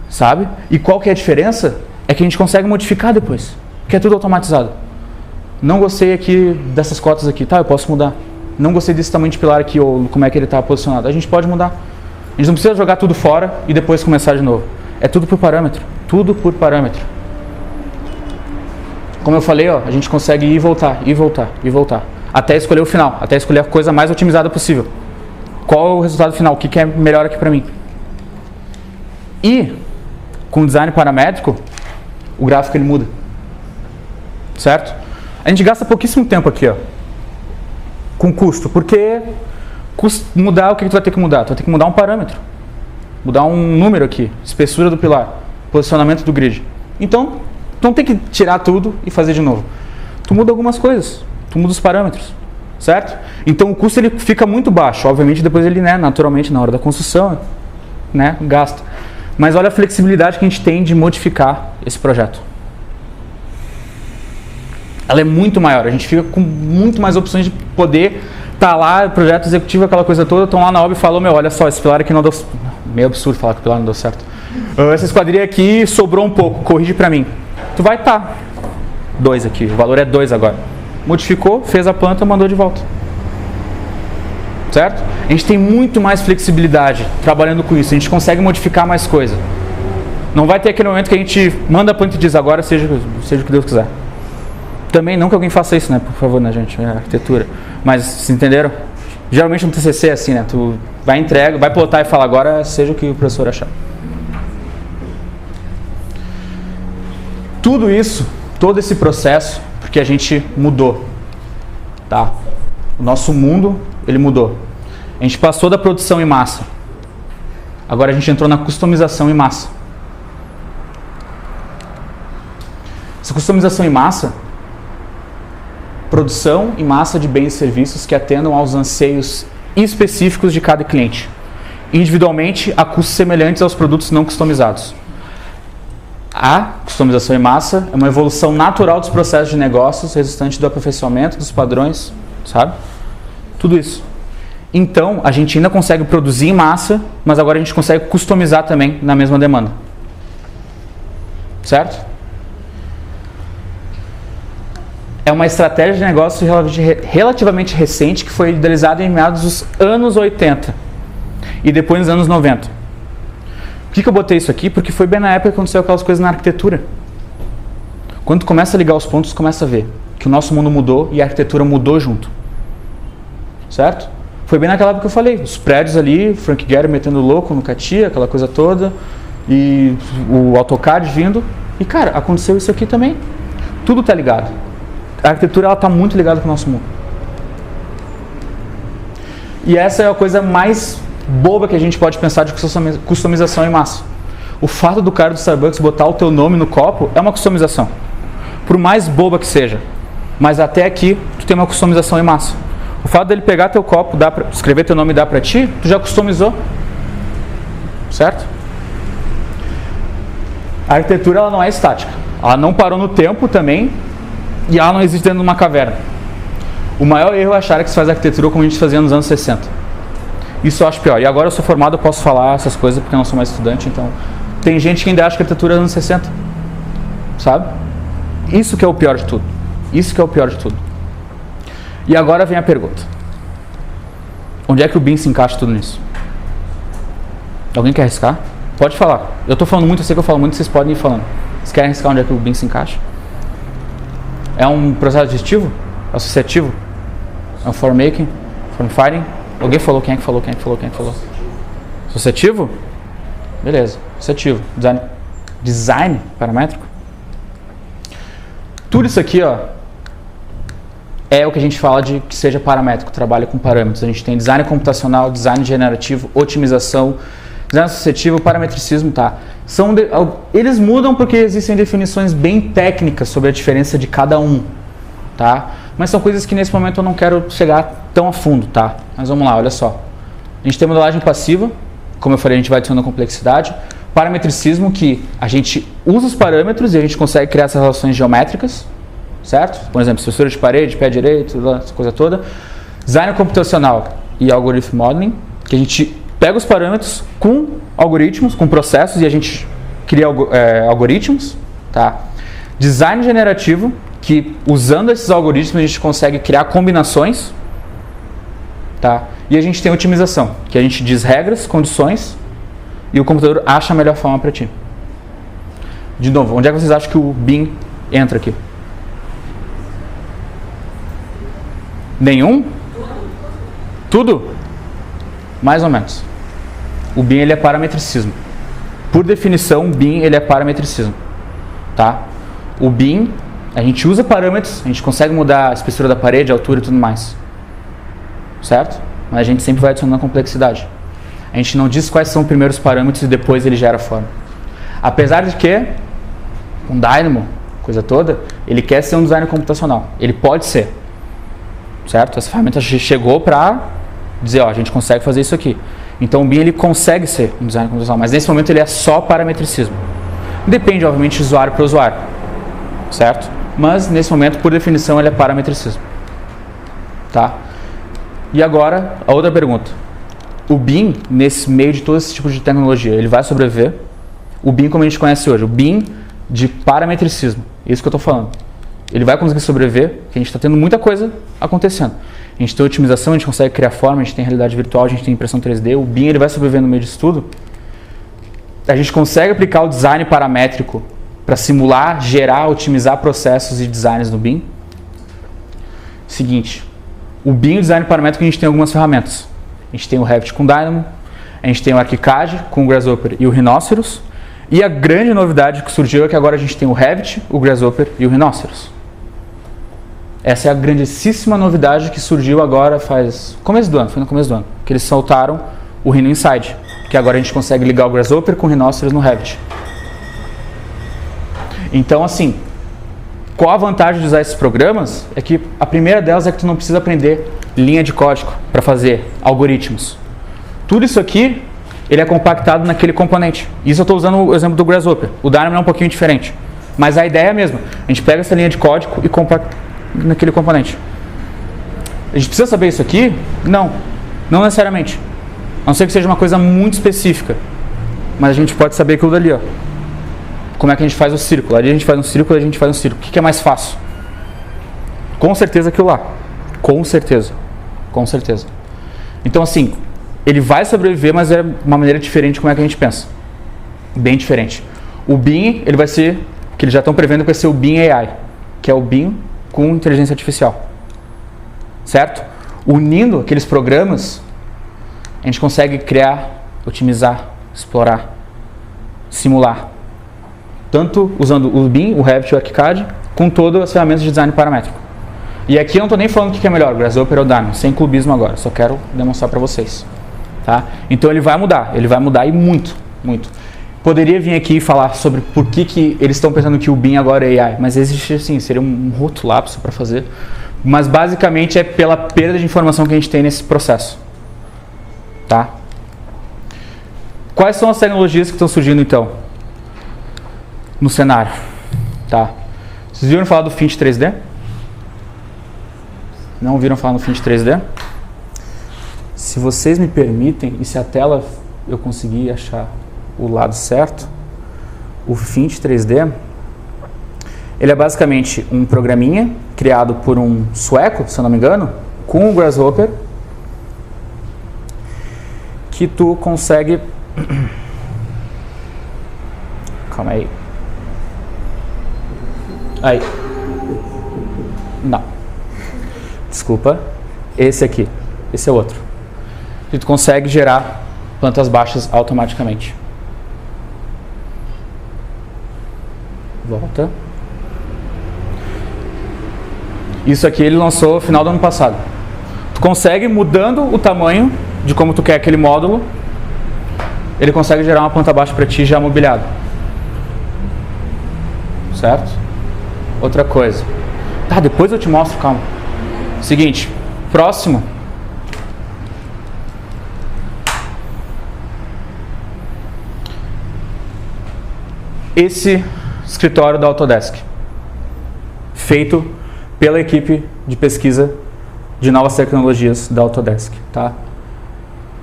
[SPEAKER 2] Sabe? E qual que é a diferença? É que a gente consegue modificar depois, porque é tudo automatizado. Não gostei aqui dessas cotas aqui, tá, eu posso mudar. Não gostei desse tamanho de pilar aqui, ou como é que ele está posicionado. A gente pode mudar. A gente não precisa jogar tudo fora e depois começar de novo. É tudo por parâmetro. Tudo por parâmetro. Como eu falei, ó, a gente consegue ir e voltar, ir e voltar, ir e voltar. Até escolher o final, até escolher a coisa mais otimizada possível. Qual é o resultado final? O que é melhor aqui para mim? E, com o design paramétrico, o gráfico ele muda. Certo? A gente gasta pouquíssimo tempo aqui, ó, com custo, porque mudar, o que tu vai ter que mudar? Tu vai ter que mudar um parâmetro, mudar um número aqui, espessura do pilar, posicionamento do grid. Então, tu não tem que tirar tudo e fazer de novo. Tu muda algumas coisas, tu muda os parâmetros, certo? Então o custo ele fica muito baixo, obviamente depois ele, né, naturalmente na hora da construção, né, gasta. Mas olha a flexibilidade que a gente tem de modificar esse projeto. Ela é muito maior, a gente fica com muito mais opções de poder estar lá, projeto executivo, aquela coisa toda, estão lá na obra e falam, meu, olha só, esse pilar aqui não deu... Meio absurdo falar que o pilar não deu certo. Essa esquadria aqui sobrou um pouco, corrige pra mim. Tu vai estar 2 aqui, o valor é 2 agora. Modificou, fez a planta, mandou de volta. Certo? A gente tem muito mais flexibilidade trabalhando com isso, a gente consegue modificar mais coisa. Não vai ter aquele momento que a gente manda a planta e diz, agora seja o que Deus quiser. Também não que alguém faça isso, né? Por favor, né, gente? É arquitetura. Mas, vocês entenderam? Geralmente no TCC é assim, né? Tu vai entrega, vai plotar e fala agora seja o que o professor achar. Tudo isso, todo esse processo, porque a gente mudou, tá? O nosso mundo, ele mudou. A gente passou da produção em massa. Agora a gente entrou na customização em massa. Essa customização em massa, produção em massa de bens e serviços que atendam aos anseios específicos de cada cliente, individualmente a custos semelhantes aos produtos não customizados. A customização em massa é uma evolução natural dos processos de negócios, resultante do aperfeiçoamento dos padrões, sabe? Tudo isso. Então, a gente ainda consegue produzir em massa, mas agora a gente consegue customizar também na mesma demanda. Certo? É uma estratégia de negócio relativamente recente que foi idealizada em meados dos anos 80 e depois nos anos 90. Por que eu botei isso aqui? Porque foi bem na época que aconteceu aquelas coisas na arquitetura. Quando tu começa a ligar os pontos, tu começa a ver que o nosso mundo mudou e a arquitetura mudou junto. Certo? Foi bem naquela época que eu falei. Os prédios ali, Frank Gehry metendo louco no CATIA, aquela coisa toda, e o AutoCAD vindo. E, cara, aconteceu isso aqui também. Tudo tá ligado. A arquitetura, ela tá muito ligada com o nosso mundo. E essa é a coisa mais boba que a gente pode pensar de customização em massa. O fato do cara do Starbucks botar o teu nome no copo é uma customização. Por mais boba que seja. Mas até aqui, tu tem uma customização em massa. O fato dele pegar teu copo, escrever teu nome e dar pra ti, tu já customizou. Certo? A arquitetura, ela não é estática. Ela não parou no tempo também e ela não existe dentro de uma caverna. O maior erro é achar que se faz arquitetura como a gente fazia nos anos 60. Isso eu acho pior. E agora eu sou formado, eu posso falar essas coisas porque eu não sou mais estudante, então... Tem gente que ainda acha que a arquitetura é dos anos 60. Sabe? Isso que é o pior de tudo. Isso que é o pior de tudo. E agora vem a pergunta. Onde é que o BIM se encaixa tudo nisso? Alguém quer arriscar? Pode falar. Eu estou falando muito, eu sei que eu falo muito, vocês podem ir falando. Vocês querem arriscar onde é que o BIM se encaixa? É um processo digestivo? Associativo? É um form-making? Form-fighting? Alguém falou? Quem é que falou? Quem é que falou? Quem é que falou? Associativo? Beleza. Associativo. Design paramétrico? Tudo isso aqui, ó, é o que a gente fala de que seja paramétrico, trabalha com parâmetros. A gente tem design computacional, design generativo, otimização, design associativo, parametricismo, tá? Eles mudam porque existem definições bem técnicas sobre a diferença de cada um, tá? Mas são coisas que nesse momento eu não quero chegar tão a fundo, tá? Mas vamos lá, olha só. A gente tem modelagem passiva, como eu falei, a gente vai adicionando complexidade. Parametricismo, que a gente usa os parâmetros e a gente consegue criar essas relações geométricas, certo? Por exemplo, estrutura de parede, pé direito, essa coisa toda. Design computacional e algorithm modeling, que a gente pega os parâmetros com algoritmos, com processos e a gente cria algoritmos, tá? Design generativo, que usando esses algoritmos a gente consegue criar combinações, tá? E a gente tem otimização, que a gente diz regras, condições e o computador acha a melhor forma para ti. De novo, onde é que vocês acham que o BIM entra aqui? Nenhum? Tudo? Mais ou menos. O BIM, ele é parametricismo. Por definição, o BIM, ele é parametricismo. Tá? O BIM, a gente usa parâmetros, a gente consegue mudar a espessura da parede, a altura e tudo mais. Certo? Mas a gente sempre vai adicionando complexidade. A gente não diz quais são os primeiros parâmetros e depois ele gera a forma. Apesar de que, um Dynamo, coisa toda, ele quer ser um designer computacional. Ele pode ser. Certo? Essa ferramenta chegou para dizer, ó, a gente consegue fazer isso aqui. Então o BIM, ele consegue ser um designer computacional, mas nesse momento ele é só parametricismo. Depende, obviamente, de usuário para usuário. Certo? Mas nesse momento, por definição, ele é parametricismo. Tá? E agora, a outra pergunta. O BIM, nesse meio de todo esse tipo de tecnologia, ele vai sobreviver? O BIM como a gente conhece hoje, o BIM de parametricismo, isso que eu estou falando. Ele vai conseguir sobreviver, porque a gente está tendo muita coisa acontecendo. A gente tem otimização, a gente consegue criar forma, a gente tem realidade virtual, a gente tem impressão 3D, o BIM ele vai sobreviver no meio disso tudo. A gente consegue aplicar o design paramétrico para simular, gerar, otimizar processos e designs no BIM. Seguinte, O BIM, o design paramétrico, a gente tem algumas ferramentas. A gente tem o Revit com Dynamo, a gente tem o ArchiCAD com o Grasshopper e o Rhinoceros. E a grande novidade que surgiu é que agora a gente tem o Revit, o Grasshopper e o Rhinoceros. Essa é a grandíssima novidade que surgiu agora faz... começo do ano, foi no começo do ano, que eles soltaram o Rhino Inside, que agora a gente consegue ligar o Grasshopper com o Rhinoceros no Revit. Então, assim, qual a vantagem de usar esses programas? É que a primeira delas é que tu não precisa aprender linha de código para fazer algoritmos. Tudo isso aqui, ele é compactado naquele componente. Isso eu estou usando o exemplo do Grasshopper. O Dynamo é um pouquinho diferente, mas a ideia é a mesma. A gente pega essa linha de código e compacta naquele componente. A gente precisa saber isso aqui? Não, não necessariamente. A não ser que seja uma coisa muito específica. Mas a gente pode saber aquilo dali, ó. Como é que a gente faz o círculo? Ali a gente faz um círculo, ali a gente faz um círculo. O que é mais fácil? Com certeza aquilo lá. Com certeza. Com certeza. Então, assim, ele vai sobreviver, mas é uma maneira diferente de como é que a gente pensa. Bem diferente. O BIM, ele vai ser, que eles já estão prevendo que vai ser o BIM AI, que é o BIM com inteligência artificial. Certo? Unindo aqueles programas, a gente consegue criar, otimizar, explorar, simular. Tanto usando o BIM, o Revit e o ArchiCAD, com todas as ferramentas de design paramétrico. E aqui eu não estou nem falando o que é melhor, o Grasshopper ou o Dynamo, sem clubismo agora, só quero demonstrar para vocês. Tá? Então ele vai mudar e muito, muito. Poderia vir aqui e falar sobre por que eles estão pensando que o BIM agora é AI, mas existe assim, seria um roto lapso para fazer. Mas basicamente é pela perda de informação que a gente tem nesse processo. Tá? Quais são as tecnologias que estão surgindo então no cenário? Tá? Vocês viram falar do Fint 3D? Não viram falar no Fint 3D? Se vocês me permitem, e se a tela eu conseguir achar o lado certo, o Fint 3D, ele é basicamente um programinha criado por um sueco, se eu não me engano, com o Grasshopper, que tu consegue... Calma aí. Aí. Não. Desculpa. Esse aqui. Esse é o outro. E tu consegue gerar plantas baixas automaticamente. Volta. Isso aqui ele lançou no final do ano passado. Tu consegue, mudando o tamanho de como tu quer aquele módulo, ele consegue gerar uma planta baixa para ti já mobiliado. Certo? Outra coisa. Tá, depois eu te mostro, calma. Seguinte, próximo. Esse escritório da Autodesk, feito pela equipe de pesquisa de novas tecnologias da Autodesk, tá?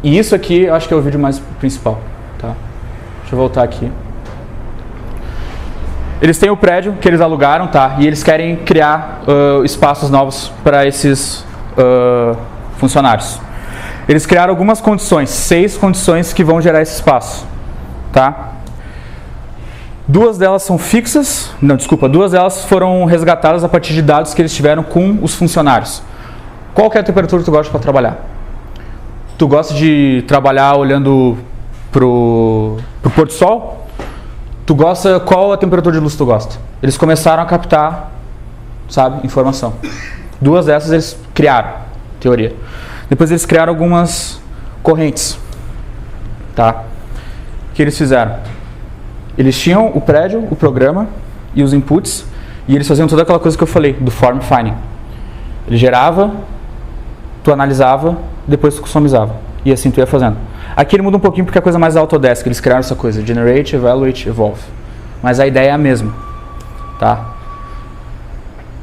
[SPEAKER 2] E isso aqui, eu acho que é o vídeo mais principal, tá? Deixa eu voltar aqui. Eles têm o prédio que eles alugaram, tá? E eles querem criar espaços novos para esses funcionários. Eles criaram algumas condições, 6 condições que vão gerar esse espaço, tá? 2 delas são fixas, não, desculpa, 2 delas foram resgatadas a partir de dados que eles tiveram com os funcionários. Qual que é a temperatura que tu gosta para trabalhar? Tu gosta de trabalhar olhando pro pôr do sol? Tu gosta, qual a temperatura de luz tu gosta? Eles começaram a captar, sabe, informação. 2 dessas eles criaram, teoria. Depois eles criaram algumas correntes, tá? O que eles fizeram? Eles tinham o prédio, o programa e os inputs, e eles faziam toda aquela coisa que eu falei, do form finding. Ele gerava, tu analisava, depois tu customizava. E assim tu ia fazendo. Aqui ele muda um pouquinho porque é a coisa mais da Autodesk, eles criaram essa coisa, Generate, Evaluate, Evolve. Mas a ideia é a mesma, tá?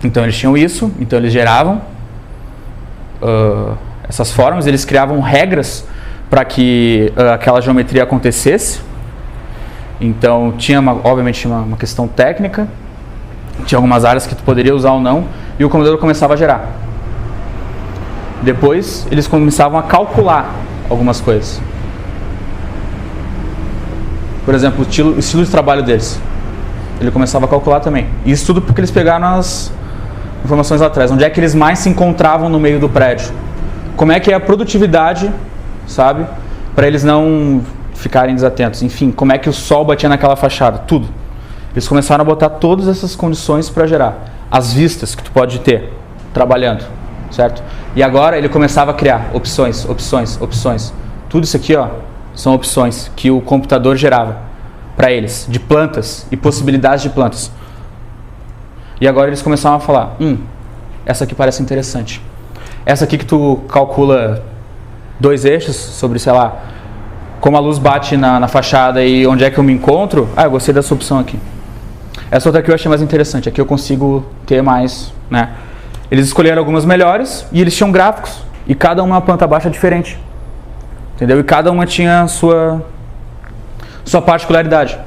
[SPEAKER 2] Então eles tinham isso, então eles geravam essas formas, eles criavam regras para que aquela geometria acontecesse. Então tinha obviamente uma questão técnica, tinha algumas áreas que tu poderia usar ou não, e o computador começava a gerar. Depois eles começavam a calcular algumas coisas. Por exemplo, o estilo de trabalho deles. Ele começava a calcular também. Isso tudo porque eles pegaram informações lá atrás. Onde é que eles mais se encontravam no meio do prédio? Como é que é a produtividade, sabe? Para eles não ficarem desatentos. Enfim, como é que o sol batia naquela fachada? Tudo. Eles começaram a botar todas essas condições para gerar as vistas que tu pode ter trabalhando, certo? E agora ele começava a criar opções, opções, opções. Tudo isso aqui, ó, são opções que o computador gerava para eles, de plantas e possibilidades de plantas. E agora eles começaram a falar, essa aqui parece interessante. Essa aqui que tu calcula 2 eixos sobre, sei lá, como a luz bate na fachada e onde é que eu me encontro. Eu gostei dessa opção aqui. Essa outra aqui eu achei mais interessante. Aqui eu consigo ter mais, né? Eles escolheram algumas melhores e eles tinham gráficos. E cada uma planta baixa diferente. Entendeu? E cada uma tinha sua particularidade.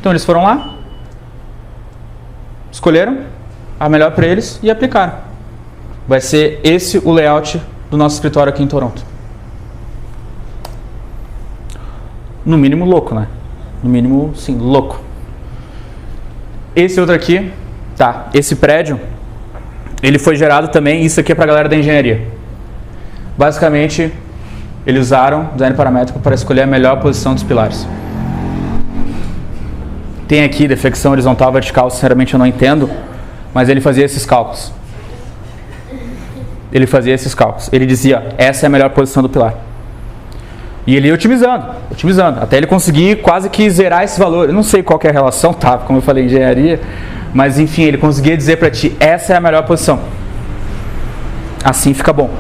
[SPEAKER 2] Então eles foram lá, escolheram a melhor para eles e aplicaram. Vai ser esse o layout do nosso escritório aqui em Toronto. No mínimo louco, né? No mínimo, sim, louco. Esse outro aqui, tá, esse prédio, ele foi gerado também, isso aqui é para a galera da engenharia. Basicamente, eles usaram design paramétrico para escolher a melhor posição dos pilares. Tem aqui deflexão horizontal, vertical, sinceramente eu não entendo, mas ele fazia esses cálculos. Ele fazia esses cálculos. Ele dizia, essa é a melhor posição do pilar. E ele ia otimizando, até ele conseguir quase que zerar esse valor. Eu não sei qual que é a relação, tá? Como eu falei, engenharia. Mas enfim, ele conseguia dizer para ti, essa é a melhor posição. Assim fica bom.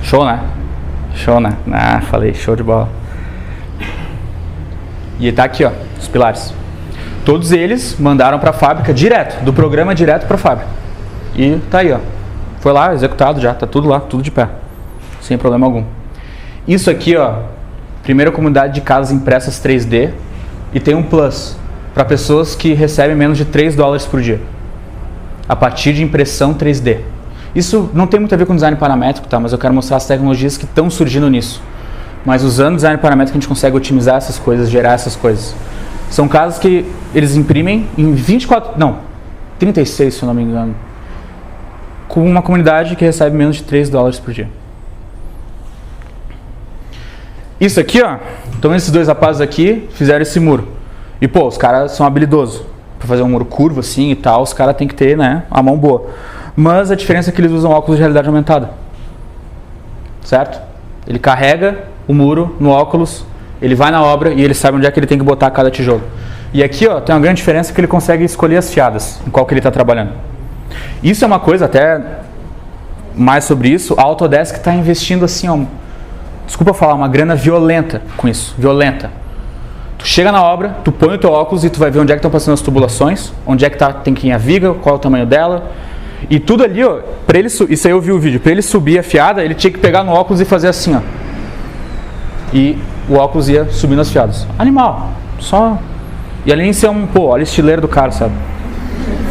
[SPEAKER 2] Show, né? Show, né? Falei, show de bola. E tá aqui, ó, os pilares. Todos eles mandaram para a fábrica direto, do programa direto para a fábrica. E tá aí, ó. Foi lá, executado já, tá tudo lá, tudo de pé. Sem problema algum. Isso aqui, ó, primeira comunidade de casas impressas 3D. E tem um plus para pessoas que recebem menos de $3 por dia. A partir de impressão 3D. Isso não tem muito a ver com design paramétrico, tá? Mas eu quero mostrar as tecnologias que estão surgindo nisso. Mas usando design paramétrico a gente consegue otimizar essas coisas, gerar essas coisas. São casas que eles imprimem em 36, se eu não me engano. Com uma comunidade que recebe menos de $3 por dia. Isso aqui, ó. Então esses dois rapazes aqui fizeram esse muro. E pô, os caras são habilidosos. Para fazer um muro curvo assim e tal, os caras têm que ter, né, a mão boa. Mas a diferença é que eles usam óculos de realidade aumentada. Certo? Ele carrega o muro no óculos, ele vai na obra e ele sabe onde é que ele tem que botar cada tijolo. E aqui, ó, tem uma grande diferença que ele consegue escolher as fiadas em qual que ele está trabalhando. Isso é uma coisa, até mais sobre isso, a Autodesk está investindo assim, ó, desculpa falar, uma grana violenta com isso, violenta. Tu chega na obra, tu põe o teu óculos e tu vai ver onde é que estão passando as tubulações, onde é que tem que ir a viga, qual é o tamanho dela. E tudo ali, ó, para ele, isso aí eu vi o vídeo, para ele subir a fiada, ele tinha que pegar no óculos e fazer assim, ó. E o óculos ia subindo as fiadas. Animal, só... E além de ser olha o estileiro do cara, sabe?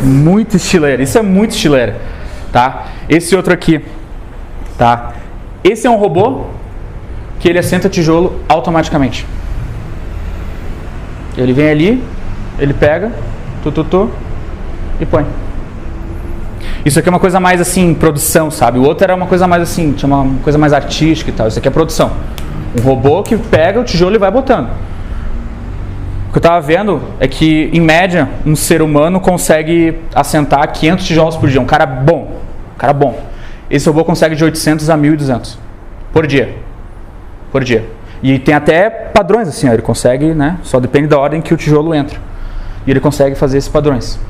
[SPEAKER 2] Muito estileiro, isso é muito estileiro, tá? Esse outro aqui, tá? Esse é um robô que ele assenta tijolo automaticamente. Ele vem ali, ele pega, e põe. Isso aqui é uma coisa mais assim, produção, sabe? O outro era uma coisa mais assim, tinha uma coisa mais artística e tal. Isso aqui é produção. Um robô que pega o tijolo e vai botando. O que eu estava vendo é que, em média, um ser humano consegue assentar 500 tijolos por dia. Um cara bom. Esse robô consegue de 800 a 1.200 por dia. E tem até padrões assim, ó, ele consegue, né? Só depende da ordem que o tijolo entra. E ele consegue fazer esses padrões.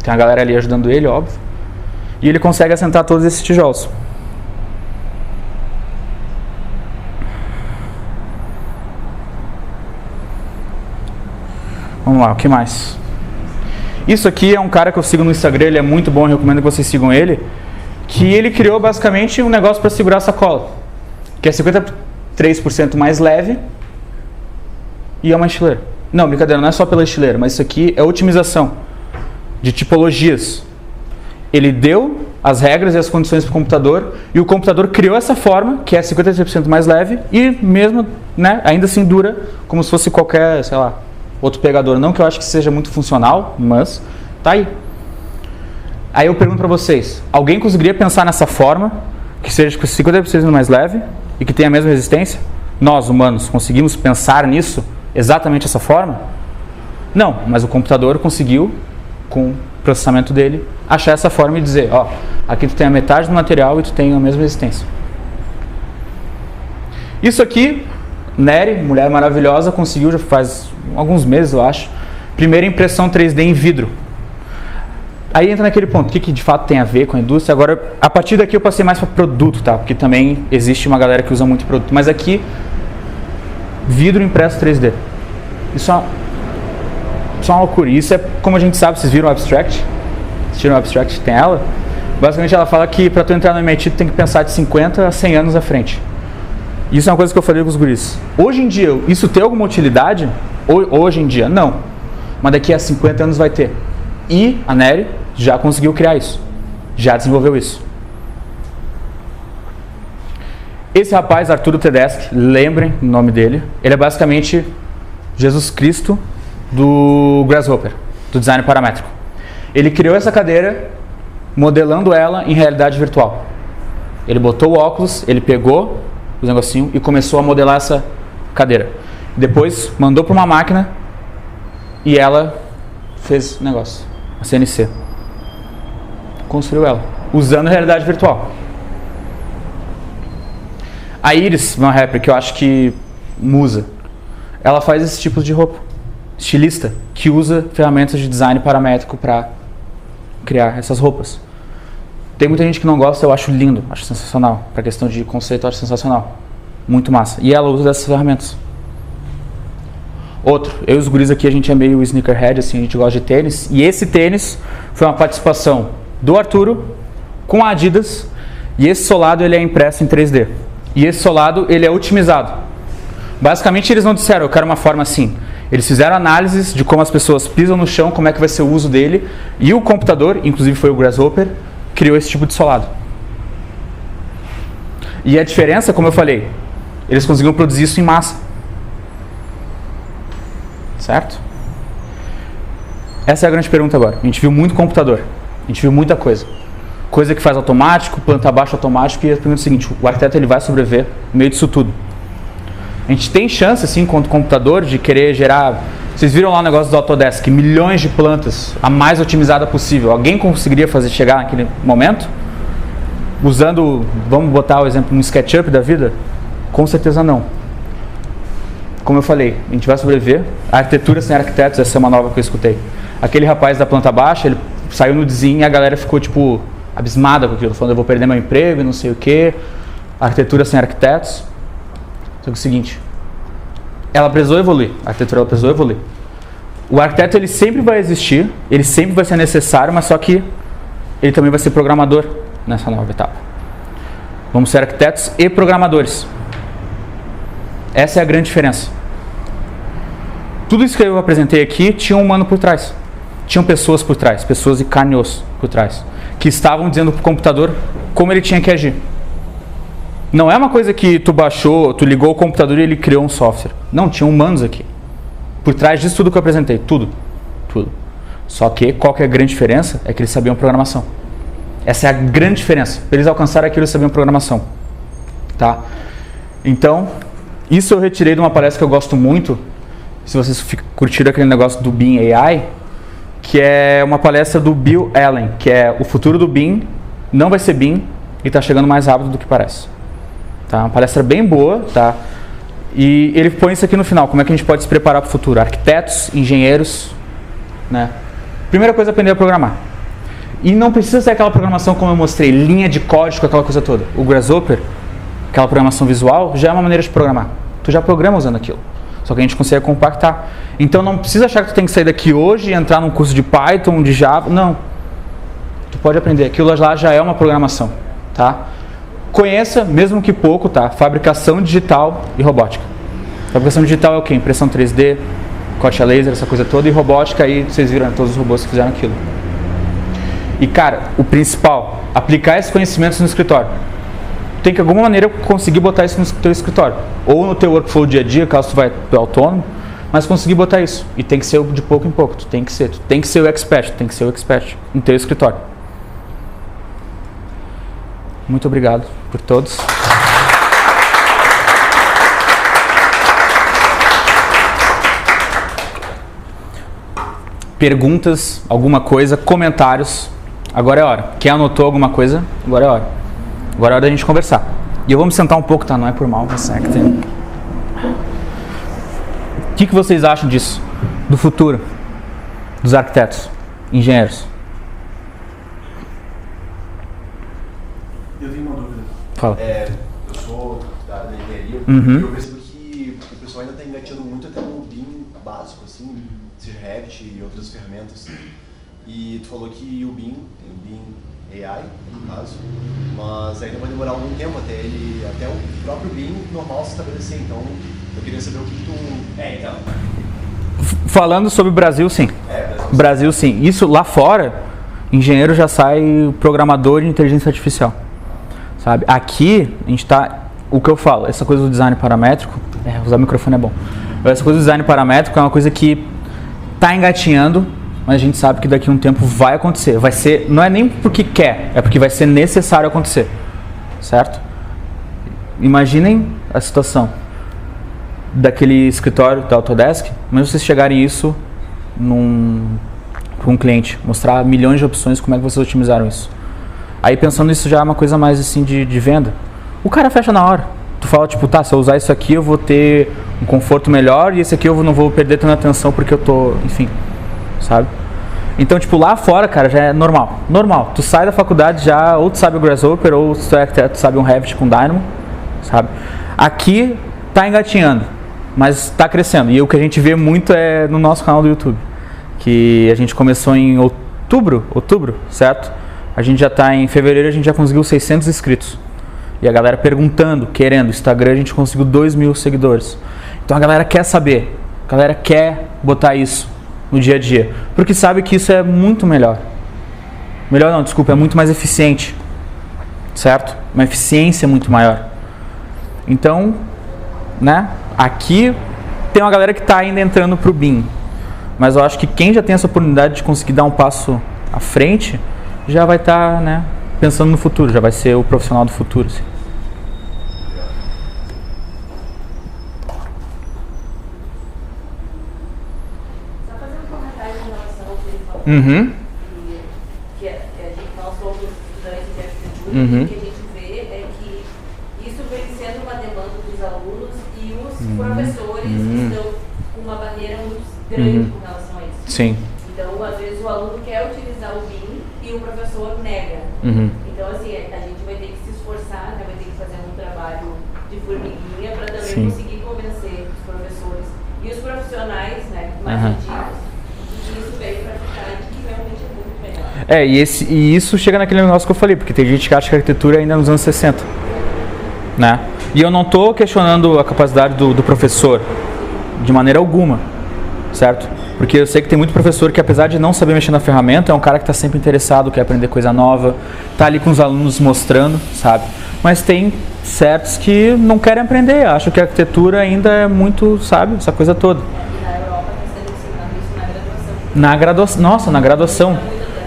[SPEAKER 2] Tem a galera ali ajudando ele, óbvio. E ele consegue assentar todos esses tijolos. Vamos lá, o que mais? Isso aqui é um cara que eu sigo no Instagram, ele é muito bom, eu recomendo que vocês sigam ele. Que ele criou basicamente um negócio para segurar a sacola. Que é 53% mais leve e é uma estileira. Não, brincadeira, não é só pela estileira, mas isso aqui é otimização de tipologias. Ele deu as regras e as condições para o computador, e o computador criou essa forma, que é 53% mais leve, e mesmo, né, ainda assim dura como se fosse qualquer, sei lá, outro pegador. Não que eu acho que seja muito funcional, mas tá aí. Aí eu pergunto para vocês, alguém conseguiria pensar nessa forma, que seja 50% mais leve e que tenha a mesma resistência? Nós, humanos, conseguimos pensar nisso, exatamente essa forma? Não, mas o computador conseguiu, com o processamento dele, achar essa forma e dizer, ó, aqui tu tem a metade do material e tu tem a mesma resistência. Isso aqui, Nery, mulher maravilhosa, conseguiu já faz alguns meses, eu acho, primeira impressão 3D em vidro. Aí entra naquele ponto, o que de fato tem a ver com a indústria? Agora, a partir daqui eu passei mais para produto, tá? Porque também existe uma galera que usa muito produto. Mas aqui, vidro impresso 3D. Isso é uma loucura. Isso é, como a gente sabe, vocês viram o Abstract? Assistiram o Abstract? Tem ela? Basicamente ela fala que para tu entrar no MIT tu tem que pensar de 50 a 100 anos à frente. Isso é uma coisa que eu falei com os guris. Hoje em dia, isso tem alguma utilidade? Hoje em dia, não. Mas daqui a 50 anos vai ter. E a Nery já conseguiu criar isso. Já desenvolveu isso. Esse rapaz, Arturo Tedeschi, lembrem o nome dele. Ele é basicamente Jesus Cristo do Grasshopper, do design paramétrico. Ele criou essa cadeira modelando ela em realidade virtual. Ele botou o óculos, ele pegou o negocinho e começou a modelar essa cadeira. Depois mandou para uma máquina e ela fez o negócio, a CNC. Construiu ela, usando realidade virtual. A Iris Van Herpen, que eu acho que musa, ela faz esse tipo de roupa. Estilista, que usa ferramentas de design paramétrico para criar essas roupas. Tem muita gente que não gosta, eu acho lindo, acho sensacional. Para questão de conceito, eu acho sensacional. Muito massa. E ela usa dessas ferramentas. Outro, eu e os guris aqui, a gente é meio sneakerhead, assim, a gente gosta de tênis. E esse tênis foi uma participação do Arturo com a Adidas. E esse solado, ele é impresso em 3D. E esse solado, ele é otimizado. Basicamente, eles não disseram, eu quero uma forma assim. Eles fizeram análises de como as pessoas pisam no chão, como é que vai ser o uso dele. E o computador, inclusive foi o Grasshopper, criou esse tipo de solado. E a diferença, como eu falei, eles conseguiram produzir isso em massa. Certo? Essa é a grande pergunta agora. A gente viu muito computador. A gente viu muita coisa. Coisa que faz automático, planta abaixo automático. E a pergunta é a seguinte, o arquiteto ele vai sobreviver no meio disso tudo. A gente tem chance, assim, enquanto computador, de querer gerar... Vocês viram lá o negócio do Autodesk, milhões de plantas, a mais otimizada possível. Alguém conseguiria fazer chegar naquele momento? Usando, vamos botar o exemplo, um SketchUp da vida? Com certeza não. Como eu falei, a gente vai sobreviver. A arquitetura sem arquitetos, essa é uma nova que eu escutei. Aquele rapaz da planta baixa, ele saiu no desenho e a galera ficou, tipo, abismada com aquilo. Falando, eu vou perder meu emprego e não sei o quê. Arquitetura sem arquitetos. Só que é o seguinte, ela precisou evoluir. A arquitetura ela precisou evoluir. O arquiteto ele sempre vai existir, ele sempre vai ser necessário, mas só que ele também vai ser programador nessa nova etapa. Vamos ser arquitetos e programadores. Essa é a grande diferença. Tudo isso que eu apresentei aqui tinha um humano por trás. Tinham pessoas por trás, pessoas de carne e osso por trás, que estavam dizendo para o computador como ele tinha que agir. Não é uma coisa que tu baixou, tu ligou o computador e ele criou um software. Não, tinha humanos aqui. Por trás disso tudo que eu apresentei, tudo. Só que, qual que é a grande diferença? É que eles sabiam programação. Essa é a grande diferença. Para eles alcançarem aquilo, eles sabiam programação. Tá? Então, isso eu retirei de uma palestra que eu gosto muito. Se vocês curtiram aquele negócio do BIM AI, que é uma palestra do Bill Allen, que é o futuro do BIM, não vai ser BIM e está chegando mais rápido do que parece. Tá? Uma palestra bem boa, tá? E ele põe isso aqui no final, como é que a gente pode se preparar para o futuro. Arquitetos, engenheiros, né? Primeira coisa é aprender a programar. E não precisa ser aquela programação como eu mostrei, linha de código, aquela coisa toda. O Grasshopper, aquela programação visual, já é uma maneira de programar. Tu já programa usando aquilo. Só que a gente consegue compactar. Então não precisa achar que tu tem que sair daqui hoje e entrar num curso de Python, de Java. Não. Tu pode aprender. Aquilo lá já é uma programação, tá? Conheça, mesmo que pouco, tá? Fabricação digital e robótica. Fabricação digital é o quê? Impressão 3D, corte a laser, essa coisa toda. E robótica, aí vocês viram todos os robôs que fizeram aquilo. E cara, o principal, aplicar esses conhecimentos no escritório. Tem que de alguma maneira conseguir botar isso no teu escritório. Ou no teu workflow dia a dia, caso tu vai autônomo, mas conseguir botar isso. E tem que ser de pouco em pouco. Tu tem que ser o expert, no teu escritório. Muito obrigado por todos. Perguntas, alguma coisa, comentários. Agora é a hora. Quem anotou alguma coisa, agora é a hora. Agora é a hora da gente conversar. E eu vou me sentar um pouco, tá? Não é por mal, mas é que tem... O que vocês acham disso? Do futuro? Dos arquitetos? Engenheiros?
[SPEAKER 3] Eu tenho uma dúvida.
[SPEAKER 2] Fala.
[SPEAKER 3] Eu sou da área da engenharia e eu percebo que o pessoal ainda está engateando muito até no BIM básico, assim, seja Revit e outras ferramentas. E tu falou que o BIM, tem o BIM AI, no caso, mas ainda vai demorar algum tempo até o próprio BIM normal se estabelecer. Então, eu queria saber o que tu...
[SPEAKER 2] Falando sobre o Brasil, sim. Brasil, sim. Isso lá fora, engenheiro já sai programador de inteligência artificial. Sabe? Aqui, a gente tá... O que eu falo, essa coisa do design paramétrico... usar o microfone é bom. Essa coisa do design paramétrico é uma coisa que tá engatinhando, mas a gente sabe que daqui a um tempo vai acontecer. Vai ser... Não é nem porque quer, é porque vai ser necessário acontecer. Certo? Imaginem a situação daquele escritório da Autodesk, mas vocês chegarem isso para um cliente, mostrar milhões de opções, como é que vocês otimizaram isso. Aí pensando nisso já é uma coisa mais assim de venda, o cara fecha na hora. Tu fala tipo, tá, se eu usar isso aqui eu vou ter um conforto melhor e esse aqui eu não vou perder tanta atenção porque eu tô, enfim, sabe? Então tipo, lá fora, cara, já é normal, tu sai da faculdade já, ou tu sabe o Grasshopper, ou se tu é arquiteto, tu sabe um Revit com Dynamo, sabe? Aqui tá engatinhando, mas está crescendo. E o que a gente vê muito é no nosso canal do YouTube. Que a gente começou em outubro, certo? A gente já está em fevereiro, a gente já conseguiu 600 inscritos. E a galera perguntando, querendo. Instagram a gente conseguiu 2.000 seguidores. Então a galera quer saber. A galera quer botar isso no dia a dia. Porque sabe que isso é muito melhor. Melhor não, desculpa, é muito mais eficiente. Certo? Uma eficiência muito maior. Então, né? Aqui tem uma galera que está ainda entrando para o BIM, mas eu acho que quem já tem essa oportunidade de conseguir dar um passo à frente, já vai estar, né, pensando no futuro, já vai ser o profissional do futuro. Assim.
[SPEAKER 4] Só fazer um comentário em relação ao que ele falou, que nós somos estudantes de arquitetura, e o que a gente vê é que isso vem sendo uma demanda dos alunos e os professores estão com uma barreira muito grande com relação a isso.
[SPEAKER 2] Sim.
[SPEAKER 4] Então, às vezes, o aluno quer utilizar o BIM e o professor nega. Então, assim, a gente vai ter que se esforçar, né? Vai ter que fazer um trabalho de formiguinha para também conseguir convencer os professores e os profissionais, né, mais antigos, de que isso veio para ficar e de que realmente é muito melhor.
[SPEAKER 2] E isso chega naquele negócio que eu falei, porque tem gente que acha que a arquitetura ainda é nos anos 60. Né? E eu não estou questionando a capacidade do professor, de maneira alguma, certo? Porque eu sei que tem muito professor que, apesar de não saber mexer na ferramenta, é um cara que está sempre interessado, quer aprender coisa nova, está ali com os alunos mostrando, sabe? Mas tem certos que não querem aprender, acham que a arquitetura ainda é muito, sabe, essa coisa toda.
[SPEAKER 4] E na Europa está sendo ensinado isso
[SPEAKER 2] Na graduação. Nossa, na graduação.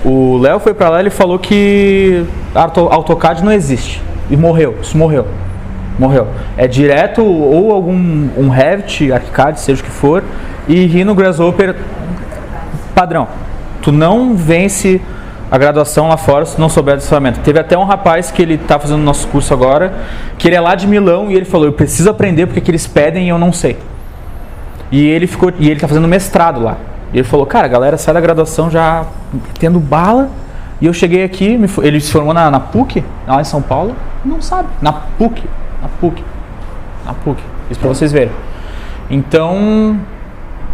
[SPEAKER 2] O Léo foi para lá e ele falou que AutoCAD não existe. E morreu, isso morreu. É direto ou um Revit, ArchiCAD, seja o que for, e Rhino Grasshopper padrão. Tu não vence a graduação lá fora se não souber dessa ferramenta. Teve até um rapaz que ele está fazendo nosso curso agora, que ele é lá de Milão e ele falou, eu preciso aprender porque que eles pedem e eu não sei. E ele está fazendo mestrado lá. E ele falou, cara, a galera sai da graduação já tendo bala, e eu cheguei aqui, ele se formou na PUC, lá em São Paulo, não sabe, na PUC, isso pra vocês verem. Então,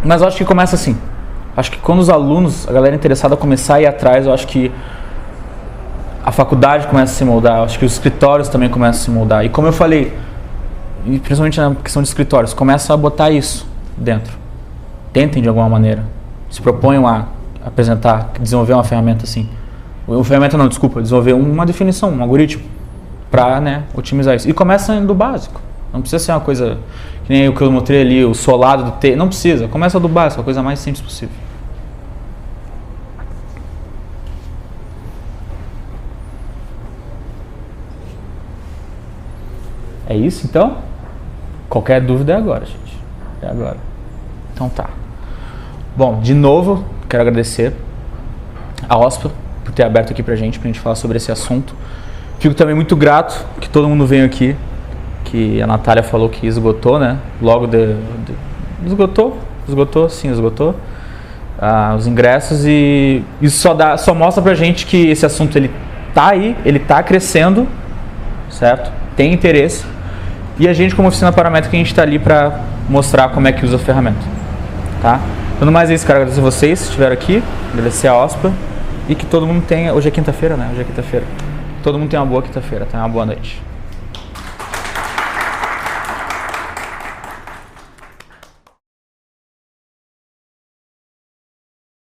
[SPEAKER 2] mas eu acho que começa assim, acho que quando os alunos, a galera interessada começar a ir atrás, eu acho que a faculdade começa a se moldar, eu acho que os escritórios também começam a se moldar, e como eu falei, e principalmente na questão de escritórios, começam a botar isso dentro, tentem de alguma maneira, se proponham a apresentar, desenvolver uma ferramenta assim, ferramenta não, desculpa, desenvolver uma definição, um algoritmo para, né, otimizar isso. E começa do básico. Não precisa ser uma coisa que nem o que eu mostrei ali, o solado do T. Não precisa. Começa do básico, a coisa mais simples possível. É isso, então? Qualquer dúvida é agora, gente. É agora. Então tá. Bom, de novo, quero agradecer a OSPA por ter aberto aqui pra gente falar sobre esse assunto. Fico também muito grato que todo mundo veio aqui, que a Natália falou que esgotou, né? Logo esgotou os ingressos, e isso só mostra pra gente que esse assunto ele tá aí, ele tá crescendo, certo? Tem interesse. E a gente, como oficina paramétrica, a gente está ali para mostrar como é que usa a ferramenta, tá? Tudo mais é isso, quero agradecer vocês que estiveram aqui, agradecer a OSPA, e que todo mundo tenha... Hoje é quinta-feira, né? Hoje é quinta-feira. Todo mundo tenha uma boa quinta-feira, tenha uma boa noite.